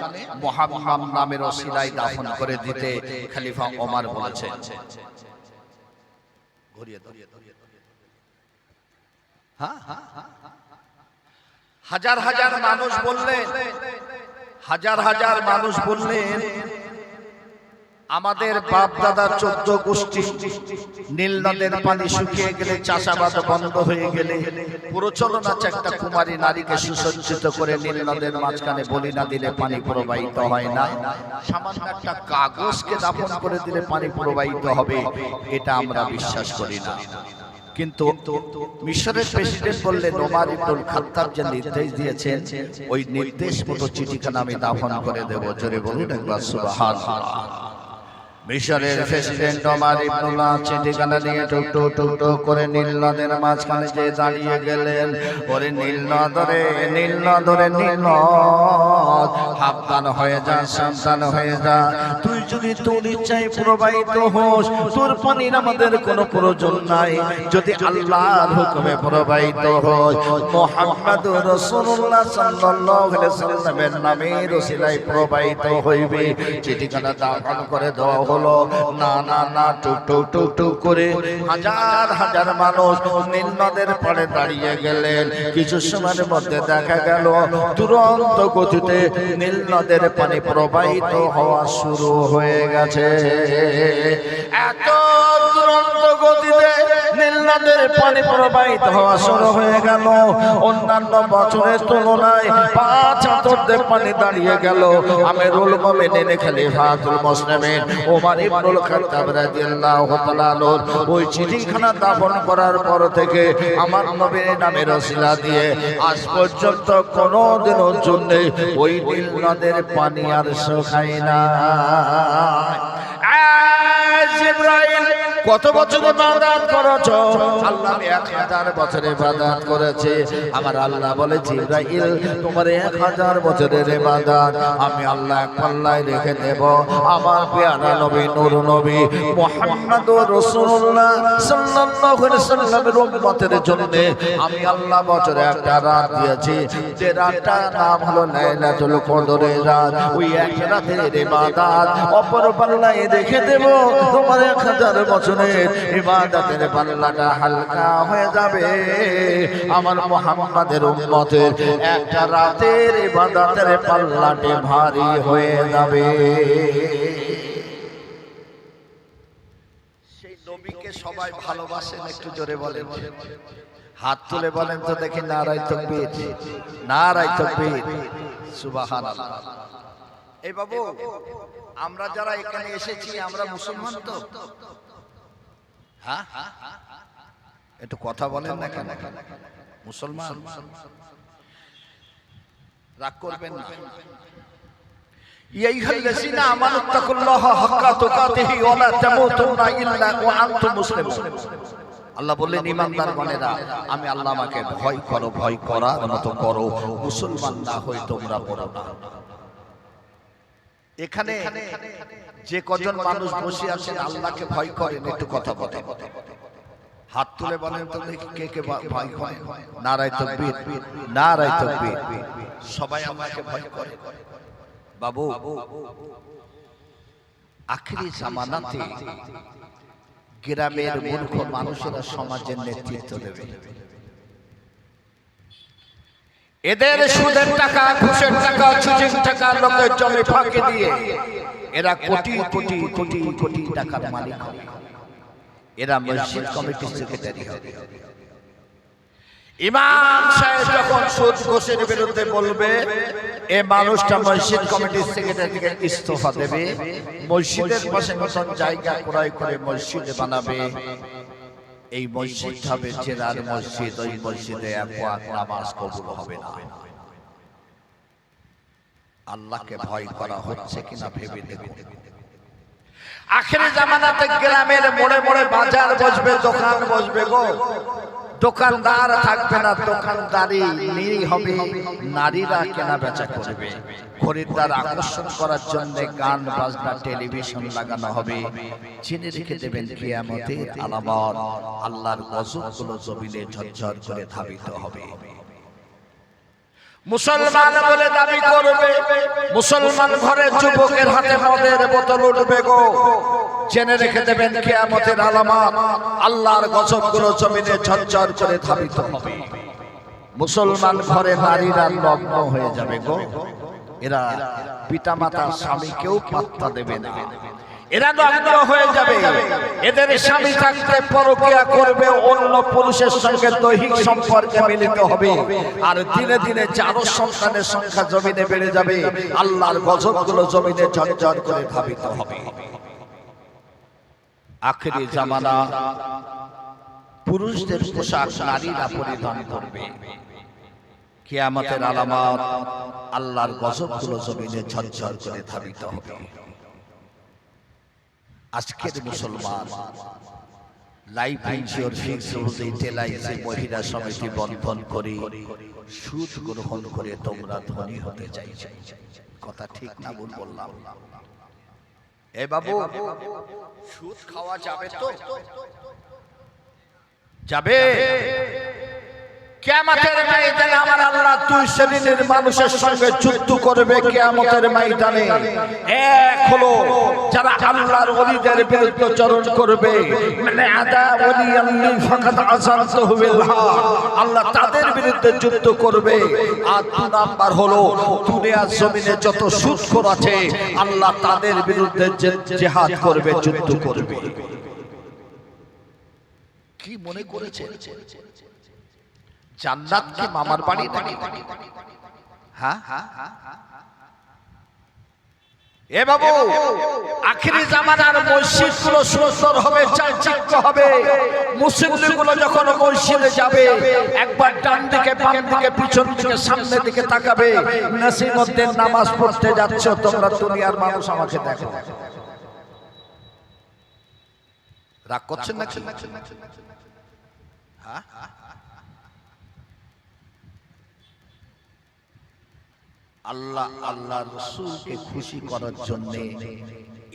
মুহাম্মদ নামের ওসিলায় দাফন করে দিতে খলিফা ওমর বলেছেন। হাজার হাজার মানুষ বললেন, হাজার হাজার মানুষ বললেন আমাদের বাপ দাদা 14 গোষ্ঠী নীল নদের পানি শুকিয়ে গেলে, চাষাবাদ বন্ধ হয়ে গেলে, প্রচলন আছে একটা কুমারী নারীকে সুসজ্জিত করে নীল নদের মাঝখানে বলি না দিলে পানি প্রবাহিত হয় না। সামান্য একটা কাগজকে দাফন করে দিলে পানি প্রবাহিত হবে, এটা আমরা বিশ্বাস করি না। কিন্তু মিশরের প্রেসিডেন্ট বললেন ওমর ইবনুল খাত্তাব যে নির্দেশ দিয়েছেন ওই নির্দেশ মতো চিঠিখানা আমি দাফন করে দেব। জোরে বলুন একবার সুবহানাল্লাহ। মিশরের প্রেসিডেন্ট ওমর ইবনুল চিঠিখানা নিয়ে টুকটু করে নীল নদের মাঝখানে যে দাঁড়িয়ে গেলেন। ওরে নীল নদরে নীল নদরে নীল নদ, সাবধান হয়ে যা, সাবধান হয়ে যা। তুই যদি তোর ইচ্ছায় প্রবাহিত হোস, তোর পানির আমাদের কোনো প্রয়োজন নাই। যদি আল্লাহর হুকুমে প্রবাহিত হোস, মুহাম্মাদুর রাসূলুল্লাহ সাল্লাল্লাহু আলাইহি সাল্লামের নামে রসিলায় প্রবাহিত হইবে। চিঠিখানা দাফন করে দেওয়া হলো। না না না, টুক করে হাজার হাজার মানুষ নীল নদের পাড়ে দাঁড়িয়ে গেলেন। কিছু সময়ের মধ্যে দেখা গেল দুরন্ত গতিতে নীল নদের পানি প্রবাহিত হওয়া শুরু হয়ে গেছে। এত দুরন্ত গতিতে নীল নদের পানি প্রবাহিত হওয়া শুরু হয়ে গেল। অন্যান্য বছরের তুলনায় 5 হাত পানি দাঁড়িয়ে গেল। আমিরুল মুমিনিন খলিফাতুল মুসলিমিন ওমর ইবনুল খাত্তাব রাদিয়াল্লাহু তাআলা ওই চিঠিখানা দাফন করার পর থেকে আমার নবীর নামের ওসিলা দিয়ে আজ পর্যন্ত কোনোদিনও জন্য ওই নীল নদের পানি আর শুকায় না। জিবরাইল কত বছর ইবাদত করেছো? আল্লাহ 1000 বছর ইবাদত করেছে। আমার আল্লাহ বলে জিবরাইল তোমার 1000 বছরের ইবাদত আমি আল্লাহ এক পাল্লায় রেখে দেব। আমার পেয়ারা নবী নূর নবী মুহাম্মদুর রাসূলুল্লাহ সাল্লাল্লাহু আলাইহি ওয়াসাল্লামের উম্মতের জন্য আমি আল্লাহ বছরে একটা রাত দিয়েছি, যে রাতটার নাম হলো লাইলাতুল কদরের রাত। ওই এক রাতের ইবাদত অপর পাল্লায় রেখে দেব। তোমার 1000 বছরের ইবাদতের পাল্লাটা হালকা হয়ে যাবে। আমার মুহাম্মাদের উম্মতের একটা রাতের ইবাদতের পাল্লাটি ভারী হয়ে যাবে। সেই নবীকে সবাই ভালোবাসেন, একটু জোরে বলেন, হাত তুলে বলেন তো দেখি। নারায়ে তাকবীর, নারায়ে তাকবীর, সুবহানাল্লাহ। এই বাবু, আমরা যারা এখানে এসেছি আমরা মুসলমান তো? হ্যাঁ, একটু কথা বলেন না কেন? মুসলমান, রাগ করবেন না। ইয়াইহাল্লাযিনা আমানুত্তাকুল্লাহা হাক্কা তুকাতিহি ওয়া লা তামুতুন্না ইল্লা ওয়া আনতুম মুসলিমুন। আল্লাহ বললেন ঈমানদারগণেরা আমি আল্লাহ আমাকে ভয় করো, ভয় করার মতো করো, মুসলমান না হই তোমরা পড়ো না। এখানে যে কজন মানুষ বসে আছেন আল্লাহকে ভয় করেন, একটু কথা বলেন, হাত তুলে বলেন তো দেখি কে কে ভয় করে। নারায়ে তাকবীর, নারায়ে তাকবীর। সবাই আমাকে ভয় করে। বাবু, আখিরি জামানাতে গ্রামের মূর্খ মানুষেরা সমাজের নেতৃত্ব দেবে। এদের সুদের টাকা, ঘুষের টাকা, চুরির টাকা লোকের জমি ফাঁকি দিয়ে এরা কোটি কোটি কোটি কোটি টাকার মালিক হবে। এরা মসজিদ কমিটির সেক্রেটারি হবে। ইমাম সাহেব যখন সুদ ঘুষের বিরুদ্ধে বলবে, এ মানুষটা মসজিদ কমিটির সেক্রেটারি থেকে ইস্তফা দেবে। মসজিদের পাশে নতুন জায়গা ক্রয় করে মসজিদ বানাবে। এই মসজিদ হবে জেলার মসজিদ। ওই মসজিদে এক ওয়াক্ত নামাজ কবুল হবে না। আল্লাহকে ভয় করা হচ্ছে কিনা ভেবে দেখুন। আখিরি জামানাতে গ্রামের মোড়ে মোড়ে বাজার বসবে, দোকান বসবে গো। দোকানদার থাকবে না, দোকানদারি নেই হবে, নারীরা কেনা বেচা করবে। খরিদ্দার আকর্ষণ করার জন্য গান বাজনা টেলিভিশন লাগানো হবে। জেনে রেখে দেবেন কিয়ামতের আলামত, আল্লাহর গজবগুলো জমিনে ঝরঝর করে ধাবিত হবে। মুসলমান বলে দাবি করবে, মুসলমান ঘরে যুবকের হাতে মদের বোতল উঠবে গো। জেনে রেখে দেবেন কিয়ামতের আলামত, আল্লাহর গজবগুলো জমিনে ঝরঝর করে ধাবিত হবে। মুসলমান ঘরে নারীরা নগ্ন হয়ে যাবে গো। এরা পিতামাতা স্বামীকেও পাত্তা দেবে না, এরা নগ্ন হয়ে যাবে। এদের স্বামী থাকতে পরকিয়া করবে, অন্য পুরুষের সঙ্গে দৈহিক সম্পর্কে মিলিত হবে। আর দিনে দিনে চার সন্তানের সংখ্যা জমিনে বেড়ে যাবে। আল্লাহর গজবগুলো জমিনে ঝরঝর করে ধাবিত হবে। আখিরি জামানা পুরুষদের পোশাক নারীরা পরিধান করবে। কিয়ামতের আলামত, আল্লাহর গজবগুলো জমিনে ঝরঝর করে ধাবিত হবে। আজকের মুসলমান লাইফ ইনশিওর ফিক্সড এলআইসি মহিলা সমিতি বন্ধন করে সুদ গ্রহণ করে তোমরা ধনী হতে চাইছো। কথা ঠিক না ভুল বললাম? এ বাবু, সুদ খাওয়া যাবে তো? যাবে। কিয়ামতের ময়দানে আমার আল্লাহ দুই শ্রেণীর মানুষের সঙ্গে যুদ্ধ করবে। কিয়ামতের ময়দানে এক হলো যারা আল্লাহর ওলিদের বিরুদ্ধে চরণ করবে, মানে আদা ওলি আল্লাহ ফাকাদ আযানতুহু বিল হক, আল্লাহ তাদের বিরুদ্ধে যুদ্ধ করবে। আর দুই নাম্বার হলো দুনিয়ার জমিনে যত সুদখোর আছে আল্লাহ তাদের বিরুদ্ধে জিহাদ করবে, যুদ্ধ করবে। কি মনে করেছে জান্নাত কি মামার বাড়ি নাকি? হ্যাঁ, এ বাবু, আখিরি জামানার মসজিদগুলো সুন্দর হবে, চাকচিক্য হবে। মুসলিমগুলো যখন মসজিদে যাবে একবার ডান দিকে, বাম দিকে, পিছন দিকে, সামনে দিকে তাকাবে। নাসিমউদ্দিন নামাজ পড়তে যাচ্ছ তোমরা, দুনিয়ার মানুষ আমাকে দেখো। রাগ করছেন নাকি? হ্যাঁ, আল্লাহ আল্লাহ রাসূলকে খুশি করার জন্য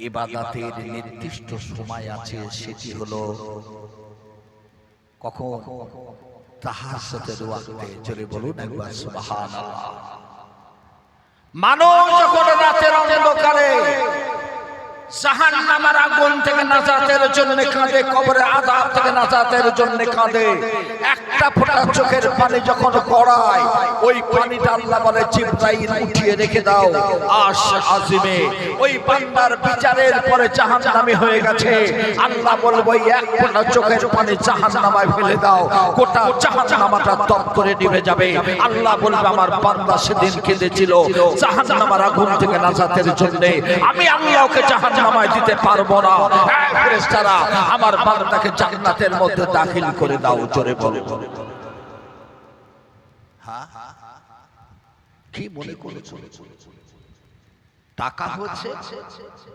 ইবাদতের নির্দিষ্ট সময় আছে, সেটি হলো কখন? তাহাজ্জুদের ওয়াক্তে। জোরে বলুন একবার সুবহানাল্লাহ। মানুষ যখন রাতের অন্ধকারে জাহান্নামের আগুন থেকে নাজাতের জন্য কাঁদে, কবরের আযাব থেকে নাজাতের জন্য কাঁদে, একটা ফোঁটা চোখের পানি যখন গড়ায়, ওই পানিটা আল্লাহ বলে জিবরাইল উঠিয়ে রেখে দাও আরশ আজিমে। ওই বান্দার বিচারের পরে জাহান্নামী হয়ে গেছে, আল্লাহ বলবে ওই এক ফোঁটা চোখের পানি জাহান্নামায় ফেলে দাও, গোটা জাহান্নামটা দপ করে নিভে যাবে। আল্লাহ বলবে আমার বান্দা সেদিন কেঁদেছিল জাহান্নামের আগুন থেকে নাজাতের জন্য, আমি আল্লাহ ওকে জাহান্নামায় দিতে পারবো না। ফেরেশতারা আমার বান্দাকে জান্নাতের মধ্যে দাখিল করে দাও। জোরে বলো। হ্যাঁ, কি মনে করেছো টাকা হচ্ছে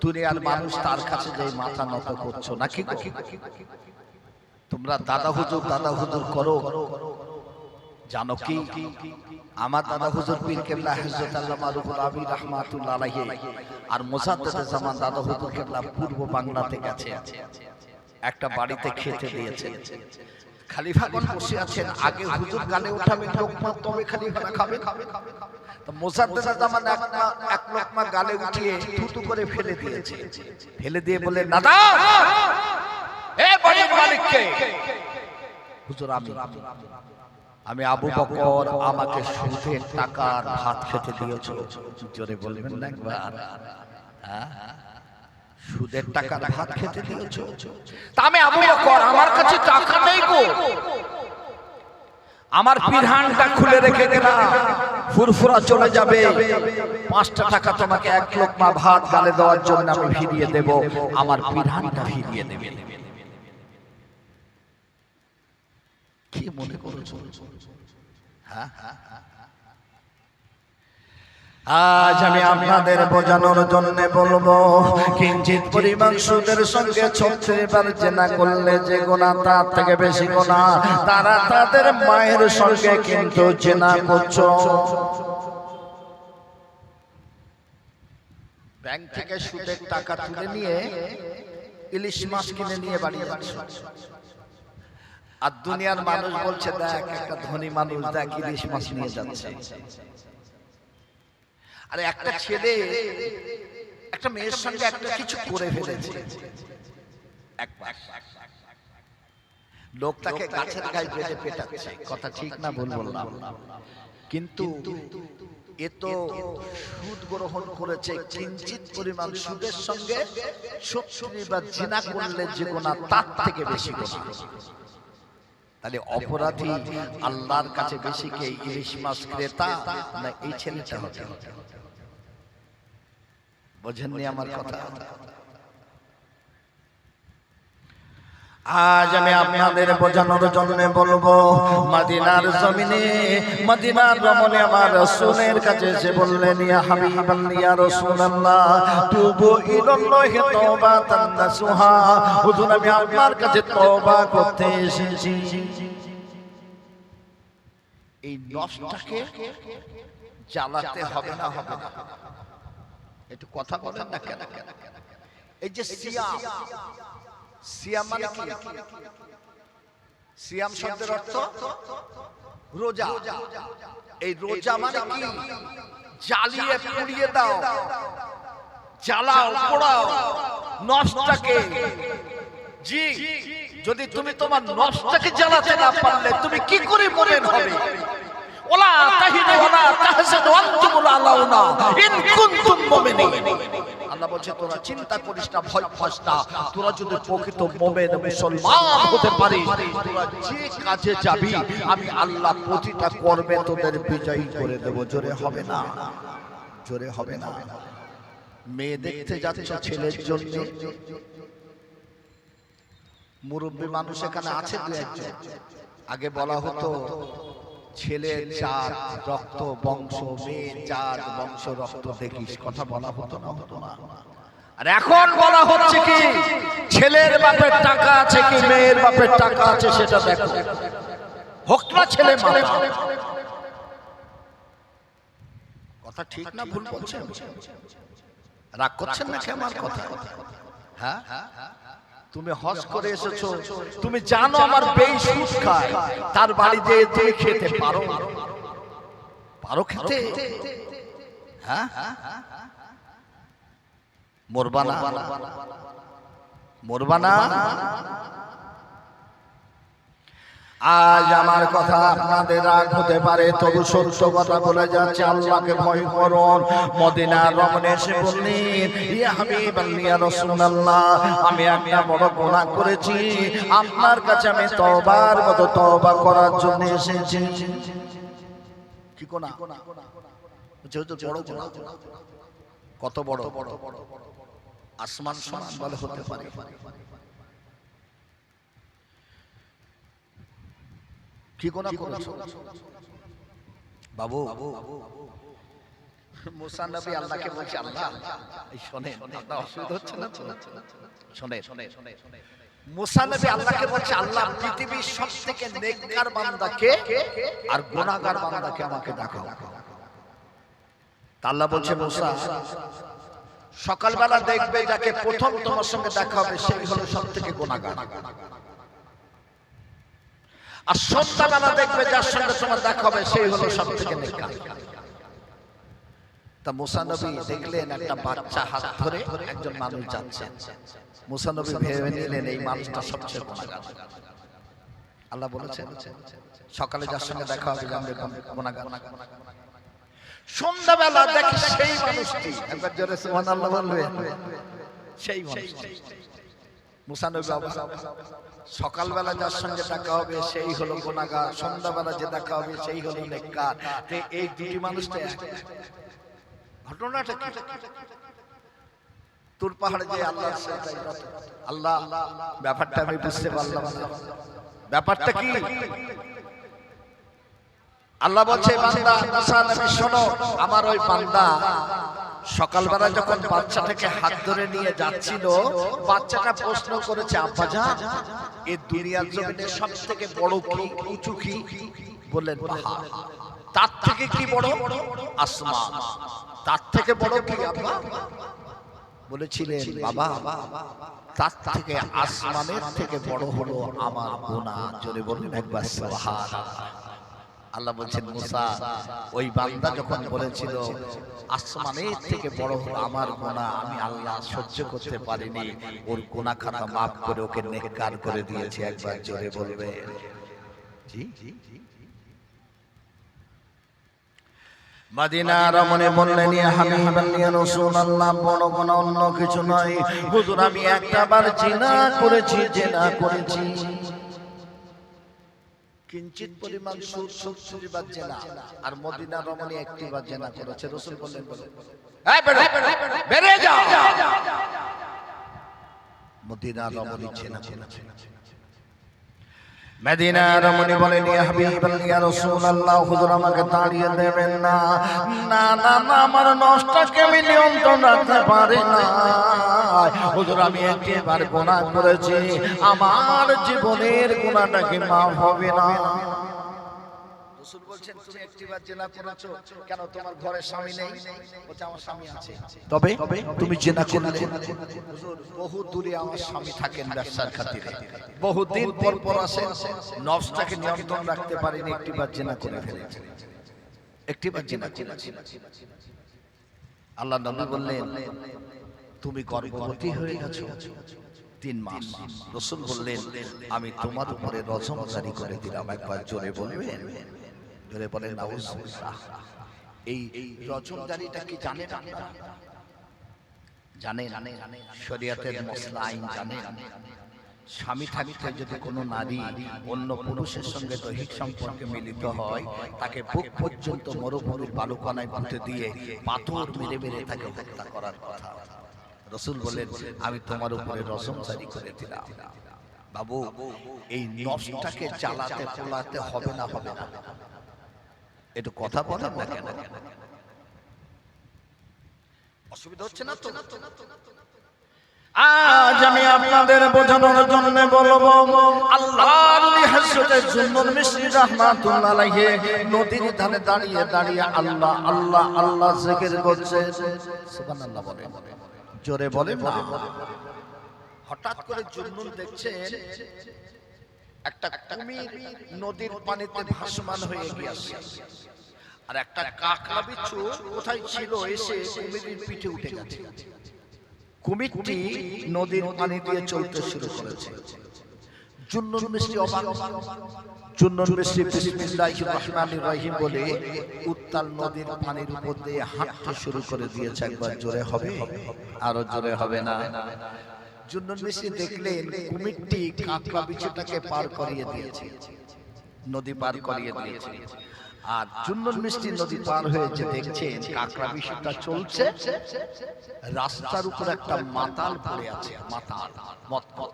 দুনিয়ার মানুষ, তার কাছে যে মাথা নত করছো নাকি? তোমরা দাদা হুজুর করো, জানো কি আমার দাদা হুজুর পীর কেবলা হযরত আল্লামা রুহুল আমিন রাহমাতুল্লাহ আলাইহি আর মুজাদ্দেদে জামান দাদা হুজুর কেবলা পূর্ব বাংলাতে গেছে, একটা বাড়িতে খেতে দিয়েছে। খলিফাগণ বসে আছেন, আগে হুজুর গালে উঠাবেন লোকমা, তবে খলিফারা খাবে। তো মুজাদ্দেদে জামান এক লোকমা গালে উঠিয়ে থুতু করে ফেলে দিয়েছে। ফেলে দিয়ে বলে দাদা, এ বাড়ির মালিক কে? হুজুর আমি আবু বকর, আমাকে সুদের টাকার ভাত খেতে দিয়েছো। জোরে বলবেন না একবার? হ্যাঁ, সুদের টাকার ভাত খেতে দিয়েছো। তা আমি আবু বকর, আমার কাছে টাকা নেই গো, আমার পিরহানটা খুলে রেখে গেলাম, ফুরফুরা চলে যাবে, 5টা টাকা তোমাকে এক লোকমা ভাত গালে দেওয়ার জন্য আমি ফিরিয়ে দেব, আমার পিরহানটা ফিরিয়ে দেবে। কি মনে করছো? হ্যাঁ, আজ আমি আপনাদের বোঝানোর জন্য বলবো, কিঞ্চিত পরিমাণ সুদের সঙ্গে 36 বার জেনা করলে যে গুনাহ তার থেকে বেশি গুনাহ তারা তাদের মায়ের সঙ্গে কিন্তু জেনা করছো। ব্যাংক থেকে সুদের টাকা তুলে নিয়ে ইলিশ মাছ কিনে নিয়ে বাড়ি যাচ্ছে, আর দুনিয়ার মানুষ বলছে দেখ একটা ধনী মানুষ, দেখ ইলিশ মাছ নিয়ে যাচ্ছে। আরে একটা ছেলে একটা মেয়ের সঙ্গে একটা কিছু করে ফেলেছে, একবার লোকটাকে গাছের গায়ে বেঁধে পেটাচ্ছে, কথা ঠিক না ভুল বললাম? কিন্তু এ তো সুদ গ্রহণ করেছে, কিঞ্চিত পরিমাণ সুদের সঙ্গে 70 বার জিনা করলে যে গুনাহ তার থেকে বেশি গুনাহ। তাহলে অপরাধী আল্লাহর কাছে বেশি কে, ইলিশ মাছ ক্রেতা না এই ছেলেটা হবে? বোঝেননি আমার কথা? আজ আমি আপনাদের বোঝানোর জন্য বলবো, মদিনার জমিনে মদিনার রমণে আমার রাসূলের কাছে এসে বললেন, ইয়া হাবিবাল্লাহ, ইয়া রাসূলুল্লাহ, তুবু ইলাল্লাহি তাওবাতান নাসুহা। হুজুর আমি আপনার কাছে তওবা করতে এসেছি। এই নফসটাকে জ্বালাতে হবে না, হবে না? একটু কথা বলেন না কেন? এই যে সিয়াম, সিয়াম মানে কি? সিয়াম শব্দের অর্থ রোজা। এই রোজা মানে কি? জ্বালিয়ে পুড়িয়ে দাও, জ্বালাও পোড়াও নফসটাকে। জি, যদি তুমি তোমার নফসটাকে জ্বালাতে না পারলে তুমি কি করে মুমিন হবে? ওলা তাহিনু ওয়ালা তাহজানু ওয়া আনতুমুল আলাউনা ইন কুনতুম মুমিনিন। আল্লাহ বলছে তোরা চিন্তা করিস না, ভয় পাস না, তোরা যদি প্রকৃত মুমিন মুসলমান হতে পারিস, তোরা যে কাজে যাবি আমি আল্লাহ প্রতিটা কর্মে তোদের বিজয়ী করে দেব। জোরে হবে না, জোরে হবে না। মেয়ে দেখতে যাচ্ছ ছেলের জন্য, মুরব্বী মানুষ এখানে আছে দু একজন। আগে বলা হতো ছেলের জাত রক্ত বংশ, মেয়ের জাত বংশ রক্ত দেখিস, কথা বলা হতো না, হতো না। আর এখন বলা হচ্ছে কি ছেলের বাপের টাকা আছে কি মেয়ের বাপের টাকা আছে সেটা দেখো, হোক না ছেলে মাথা। কথা ঠিক না ভুল বলছেন? রাগ করছেন নাকি আমার কথা? হ্যাঁ, তুমি হজ করে এসেছো, তুমি জানো আমার বেই সুদ খায়, তার বাড়ি যেয়ে তুমি খেতে পারো? পারো খেতে? হ্যাঁ, মরবা না, মরবা না। আজ আমার কথা আপনাদের রাগ হতে পারে, তবু সত্য কথা বলে যাচ্ছে, আল্লাহকে ভয় করুন। মদিনার রমণে এসে বললেন, ইয়া হাবিবাল্লাহ, ইয়া রাসূলুল্লাহ, আমি একটা বড় গুনাহ করেছি, আপনার কাছে আমি তওবার মতো তওবা করার জন্য এসেছি। কি গুনাহ? যেহেতু বড় গুনাহ। কত বড়? আসমান সমান বলে হতে পারে। কি গুনাহ করেছো বাবু? মুসা নবী আল্লাহকে বলছে, আল্লাহ এই শুনেন, আপনার অসুবিধা হচ্ছে না? শুনে মুসা নবী আল্লাহকে বলছে, আল্লাহ পৃথিবীর সবথেকে নেককার বান্দাকে আর গুনাহগার বান্দাকে আমাকে দেখাও। আল্লাহ বলছে, মুসা সকালবেলা দেখবে যাকে প্রথম তোমার সঙ্গে দেখা হবে সেই হলো সবথেকে গুনাহগার, আর সন্ধ্যাবেলা দেখবে যার সঙ্গে তোমার দেখা হবে সেই হলো সবথেকে নেককার। তা মুসা নবী দেখলেন একটা বাচ্চা হাত ধরে একজন মানুষ যাচ্ছে। মুসা নবী ভেবে নিলেন এই মানুষটা সবচেয়ে গুনাহগার। আল্লাহ বলেছেন সকালে যার সঙ্গে দেখা হবে জানবে গুনাহগার। সন্ধ্যাবেলা দেখি সেই মানুষটি, একবার জোরে সুবহানাল্লাহ বলবেন, সেই মানুষটি। মুসা নবী সকালবেলা যার সঙ্গে দেখা হবে সেই হলো গুনাহগার, সন্ধ্যাবেলা যে দেখা হবে সেই হলো নেককার। এই দুটি মানুষটা ঘটনাটা কি? তুর পাহাড়ে যে আল্লাহ ব্যাপারটা আমি বুঝতে পারলাম না, ব্যাপারটা কি? আল্লাহ বলছে, বান্দা মুসা নবী শোনো, আমার ওই বান্দা সকালবেলা যখন বাচ্চাটাকে হাত ধরে নিয়ে যাচ্ছিল, বাচ্চাটা প্রশ্ন করেছে, আব্বাজান এই দুনিয়ার জমিনে সবথেকে বড় কি, উঁচু কি? বললেন পাহাড়। তার থেকে কি বড়? আসমান। তার থেকে বড় কি আব্বা? বলেছিলেন, বাবা তার থেকে আসমানের থেকে বড় হলো আমার গুনাহ। জোরে বলুন একবার সুবহানাল্লাহ। আল্লাহ বলছেন, মুসা ওই বান্দা যখন বলেছিল আসমানের থেকে বড় হলো আমার গুনাহ, আমি আল্লাহ সহ্য করতে পারিনি, ওর গুনাহ খাতা মাফ করে ওকে নেককার করে দিয়েছি। একবার জোরে বলবেন জি। মদিনার রমণে বললেন, ইয়া হাবিবাল্লাহ, ইয়া রাসূলুল্লাহ, বড় গুনাহ অন্য কিছু নয় হুজুর, আমি একটাবার জিনা করেছি, জিনা করেছি। কিঞ্চিত পরিমাণ সুদ, সুদ জেনা। আর মদিনার রমণী একটিবার জেনা করেছে। রাসূল বললেন, এই বেরিয়ে যাও। মদিনার রমণী জেনা করেছে। মদিনার রমণী বলেন, ইয়া হাবিবাল্লাহ, ইয়া রাসূলুল্লাহ, হুজুর আমাকে তাড়িয়ে দেবেন না। না না না, আমার নষ্টাকে আমি নিয়ন্ত্রণ রাখতে পারি না হুজুর, আমি একবার গুনাহ করেছি, আমার জীবনের গুনাহটা কি মাফ হবে না? রাসূল বলছেন, তুমি একবার জিনা করেছো কেন? তোমার ঘরে স্বামী নেই? বলছে, আমার স্বামী আছে। তবে তুমি জিনা করলে? হুজুর বহু দূরে আমার স্বামী থাকেন ব্যবসার খাতিরে, বহুদিন পর পর আসেন, নফসটাকে নিয়ন্ত্রণ রাখতে পারিনি, একবার জিনা করে ফেলেছি, একবার জিনা করেছি। আল্লাহ নবী বললেন, তুমি গর্ভবতী হয়ে গেছো 3 মাস। রাসূল বললেন, আমি তোমার উপরে রজম জারি করে দিলাম। একবার জোরে বলবেন, জোরে বলেন নাউজুবিল্লাহ। এই রজম জারিটা কি জানেন আপনারা? জানেন শরীয়তের মসলা আইন জানেন, স্বামী থাকতে যদি কোনো নারী অন্য পুরুষের সঙ্গে দৈহিক সম্পর্কে মিলিত হয়, তাকে বুক পর্যন্ত মরুভূমির বালুকণায় পুঁতে দিয়ে পাথর মেরে মেরে তাকে হত্যা করার কথা। রাসূল বলেন, আমি তোমার উপরে রজম জারি করে দিলাম। বাবু, এই নফসটাকে চালাতে পোলাতে হবে না, হবে না? একটু কথা বলেন না কেন? অসুবিধা হচ্ছে না তো? আজ আমি আপনাদের বোঝানোর জন্য বলবো, আল্লাহর নবী হযরত জুন্নুন মিশরী রাহমাতুল্লাহ আলাইহি নদীর ধারে দাঁড়িয়ে দাঁড়িয়ে আল্লাহ আল্লাহ আল্লাহ জিকির করছে। সুবহানাল্লাহ বলেন, জোরে বলেন না। হঠাৎ করে জুন্নুন দেখছেন একটা কুমির নদীর পানিতে ভাসমান হয়ে গিয়েছে, আর একটা কাকড়া বিচ্ছু কোথায় ছিল এসে কুমিরের পিঠে উঠে গেছে। কুমিরটি নদীর পানি দিয়ে চলতে শুরু করেছে। জুন্নুন মিশরী অবাক। জুন্নুন মিশরী বিসমিল্লাহির রহমানির রহিম বলে উত্তাল নদীর পানির উপর দিয়ে হাঁটতে শুরু করে দিয়েছে। একবার জোরে হবে, আরো জোরে হবে না? জুন্নুন মিশরী দেখলেন কুমিরটি কাকড়া বিচ্ছুটাকে পার করিয়ে দিয়েছে, নদী পার করিয়ে দিয়েছে। আর জুন্নুন মিশরী নদী পার হয়েছে, দেখছেন কাকড়া বিচ্ছুটা চলছে, রাস্তার উপর একটা মাতাল পড়ে আছে, মাতাল মতমত।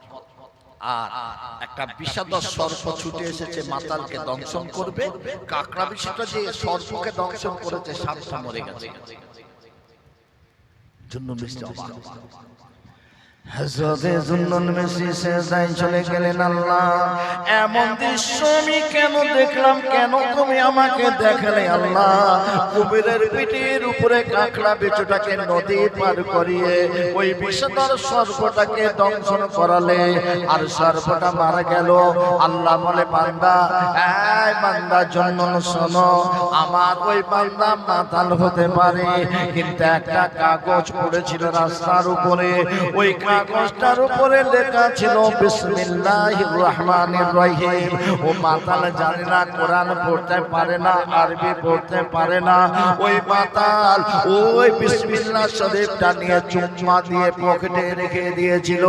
আর একটা বিষাদর সর্প ছুটে এসেছে মাতালকে দংশন করবে। কাকড়া বিচ্ছুটা যে সর্পকে দংশন করেছে, সাপটা মরে গেছে। জুন্নুন মিশরী অবাক। হযরতে জুন্নুন মিশরী সেজদায় চলে গেলেন। আল্লাহ, এমন দৃশ্য আমি কেন দেখলাম? কেন তুমি আমাকে দেখালে? আল্লাহ, কুমিরের পিঠের উপরে কাকড়া বিচ্ছুটাকে নদী পার করিয়ে ওই বিষধর সর্পটাকে দংশন করালে, আর সর্পটা মারা গেল। আল্লাহ বলে, বান্দা, এই বান্দা জুন্নুন শোনো, আমার ওই বান্দা মাতাল হতে পারে, কিন্তু একটা কাগজ পড়েছিল রাস্তার উপরে, ওই কাগজটার উপরে লেখা ছিল বিসমিল্লাহির রহমানির রহিম। ও মাতাল জানে না, কোরআন পড়তে পারে না, আরবি পড়তে পারে না। ওই মাতাল ওই বিসমিল্লাহ শরীফটা নিয়ে চুম্মা দিয়ে পকেটে রেখে দিয়েছিল।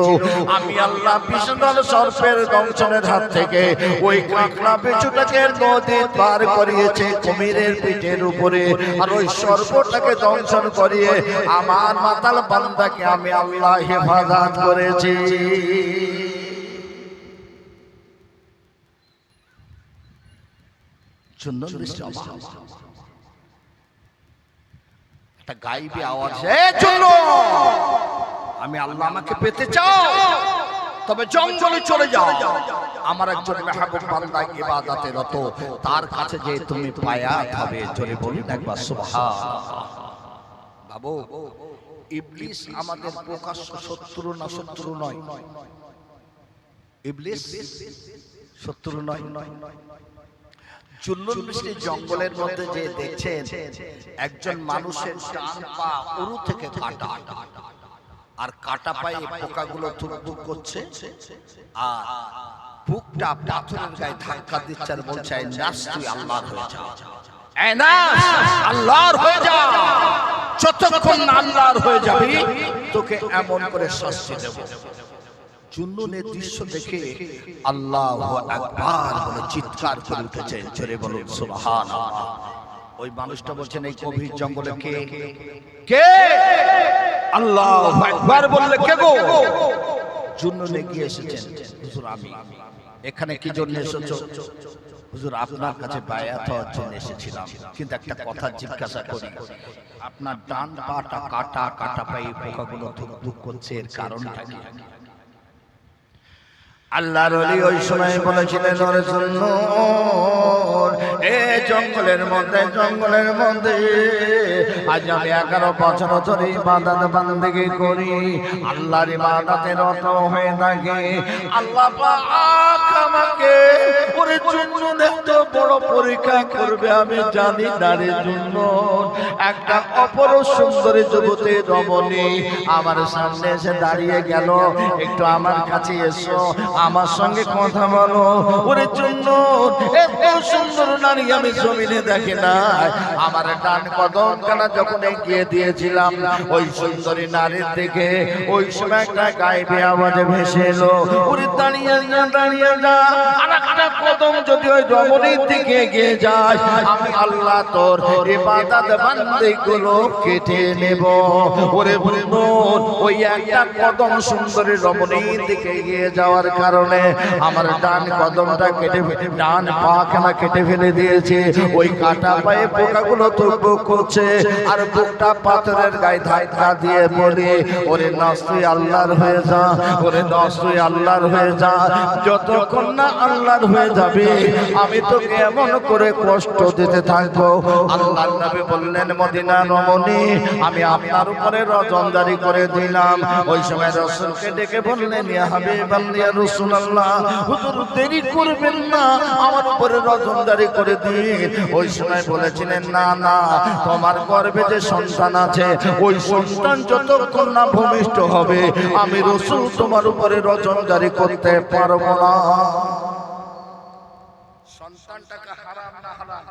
আমি আল্লাহ বিষধর সর্পের দংশনের হাত থেকে ওই কাকড়া বিচ্ছুটাকে নদী পার করিয়েছে কুমিরের পিঠের উপরে, আর ওই সর্পটাকে দংশন করিয়ে আমার মাতাল বান্দাকে আমি আল্লাহ হেফাজত করেছি। জুন্নুন মিশরী অবাক। একটা গায়েবী আওয়াজ, আমি আল্লাহ, আমাকে পেতে চাও তবে জঙ্গলে চলে যাও। আমার একজন মেহবুব বান্দা ইবাদতে রত, তার কাছে যে তুমি বায়াত হবে। জোরে বলুন একবার সুবহানাল্লাহ। বাবু, ইবলিস আমাদের প্রকাশ্য শত্রু না? শত্রু নয়। ইবলিস শত্রু নয়। জুন্নুন মিশরী জঙ্গলের মধ্যে যে দেখছেন একজন মানুষের ডান পা উরু থেকে কাটা, আর কাটা পায়ে পোকাগুলো থুকবুক করছে, আর বুকটা পাথরের গায়ে ধাক্কা দিচ্ছে, আর বলছে, নাস তুই আল্লাহর হয়ে যা, আল্লাহর হয়ে যা। যতক্ষণ না আল্লাহর হয়ে যাবি তোকে এমন করে শাস্তি দেব। জুন্নুনের দৃশ্য দেখে আল্লাহু আকবার বলে চিৎকার করে উঠেছেন। জোরে বলুন সুবহানাল্লাহ। ওই মানুষটা বলছেন, এই গভীর জঙ্গলে কে কে? আল্লাহু আকবার বললে কে গো? জুন্নুন এগিয়ে এসেছেন। হুজুর, আমি এখানে কি জন্য এসেছো? হুজুর, আপনার কাছে বায়াত হওয়ার জন্য এসেছিলাম, কিন্তু একটা কথা জিজ্ঞাসা করি, আপনার ডান পাটা কাটা, কাটা পায়ে পোকাগুলো ধুকধুক করছে, এর কারণটা কি? আল্লাহর ওলি ওই সময় বলেছিলেন, ওরে জুন্নুন, এই জঙ্গলের মধ্যে আজ আমি 11 বছর ধরে ইবাদত বান্দেগি করি, আল্লাহর ইবাদতে রত হয়ে থাকি। আল্লাহ পাক আমাকে ওরে জুন্নুন এত বড় পরীক্ষা করবে আমি জানি না রে জুন্নুন। একটা অপর সুন্দরী যুবতী রমণী আমার সামনে এসে দাঁড়িয়ে গেল, একটু আমার কাছে এসো, আমার সঙ্গে কথা বলো। ওরে জন্য এত সুন্দর নারী আমি জমিনে দেখি না। আমার ডান কদম কানা যখন এগিয়ে দিয়েছিলাম ওই সুন্দরী নারীর দিকে, ওই সময় একটা গায়েবী আওয়াজে ভেসে এলো, ওরে দাঁড়িয়ে যা, দাঁড়িয়ে যা। আর একটা কদম যদি ওই রমণীর দিকে এগিয়ে যায়, আমি আল্লাহ তোর ইবাদত বান্দেগুলো কেটে নেব। ওরে বন্ধু, ওই একটা কদম সুন্দরী রমণীর দিকে এগিয়ে যাওয়ার কারণে আমার ডান কদমটা কেটে, ডান পাখানা কেটে ফেলে দিয়েছে। ওই কাটা পায়ে পোকাগুলো তো করছে, আর বুকটা পাথরের গায়ে ধাক্কা দিয়ে বলে, ওরে নাস তুই আল্লাহর হয়ে যা, ওরে নাস তুই আল্লাহর হয়ে যা। যতক্ষণ না আল্লাহর হয়ে যাবে আমি তোকে এমন করে কষ্ট দিতে থাকবো। আল্লাহর নবী বললেন, মদিনা রমণী, আমি আপনার উপরে রজমদারি করে দিলাম। ওই সময় রাসূলকে ডেকে বললেন, ইয়া হাবিবাল্লাহ, ইয়া রাসূলুল্লাহ, হুজুর দেরি করবেন না, আমার উপরে রজমদারি করে দিন। ওই সময় বলেছিলেন, না না, তোমার গর্ভে যে সন্তান আছে ওই সন্তান যতক্ষণ না ভূমিষ্ঠ হবে আমি রাসূল তোমার উপরে রজমদারি করতে পারবো না। সন্তানটাকে হারাম না হালাল?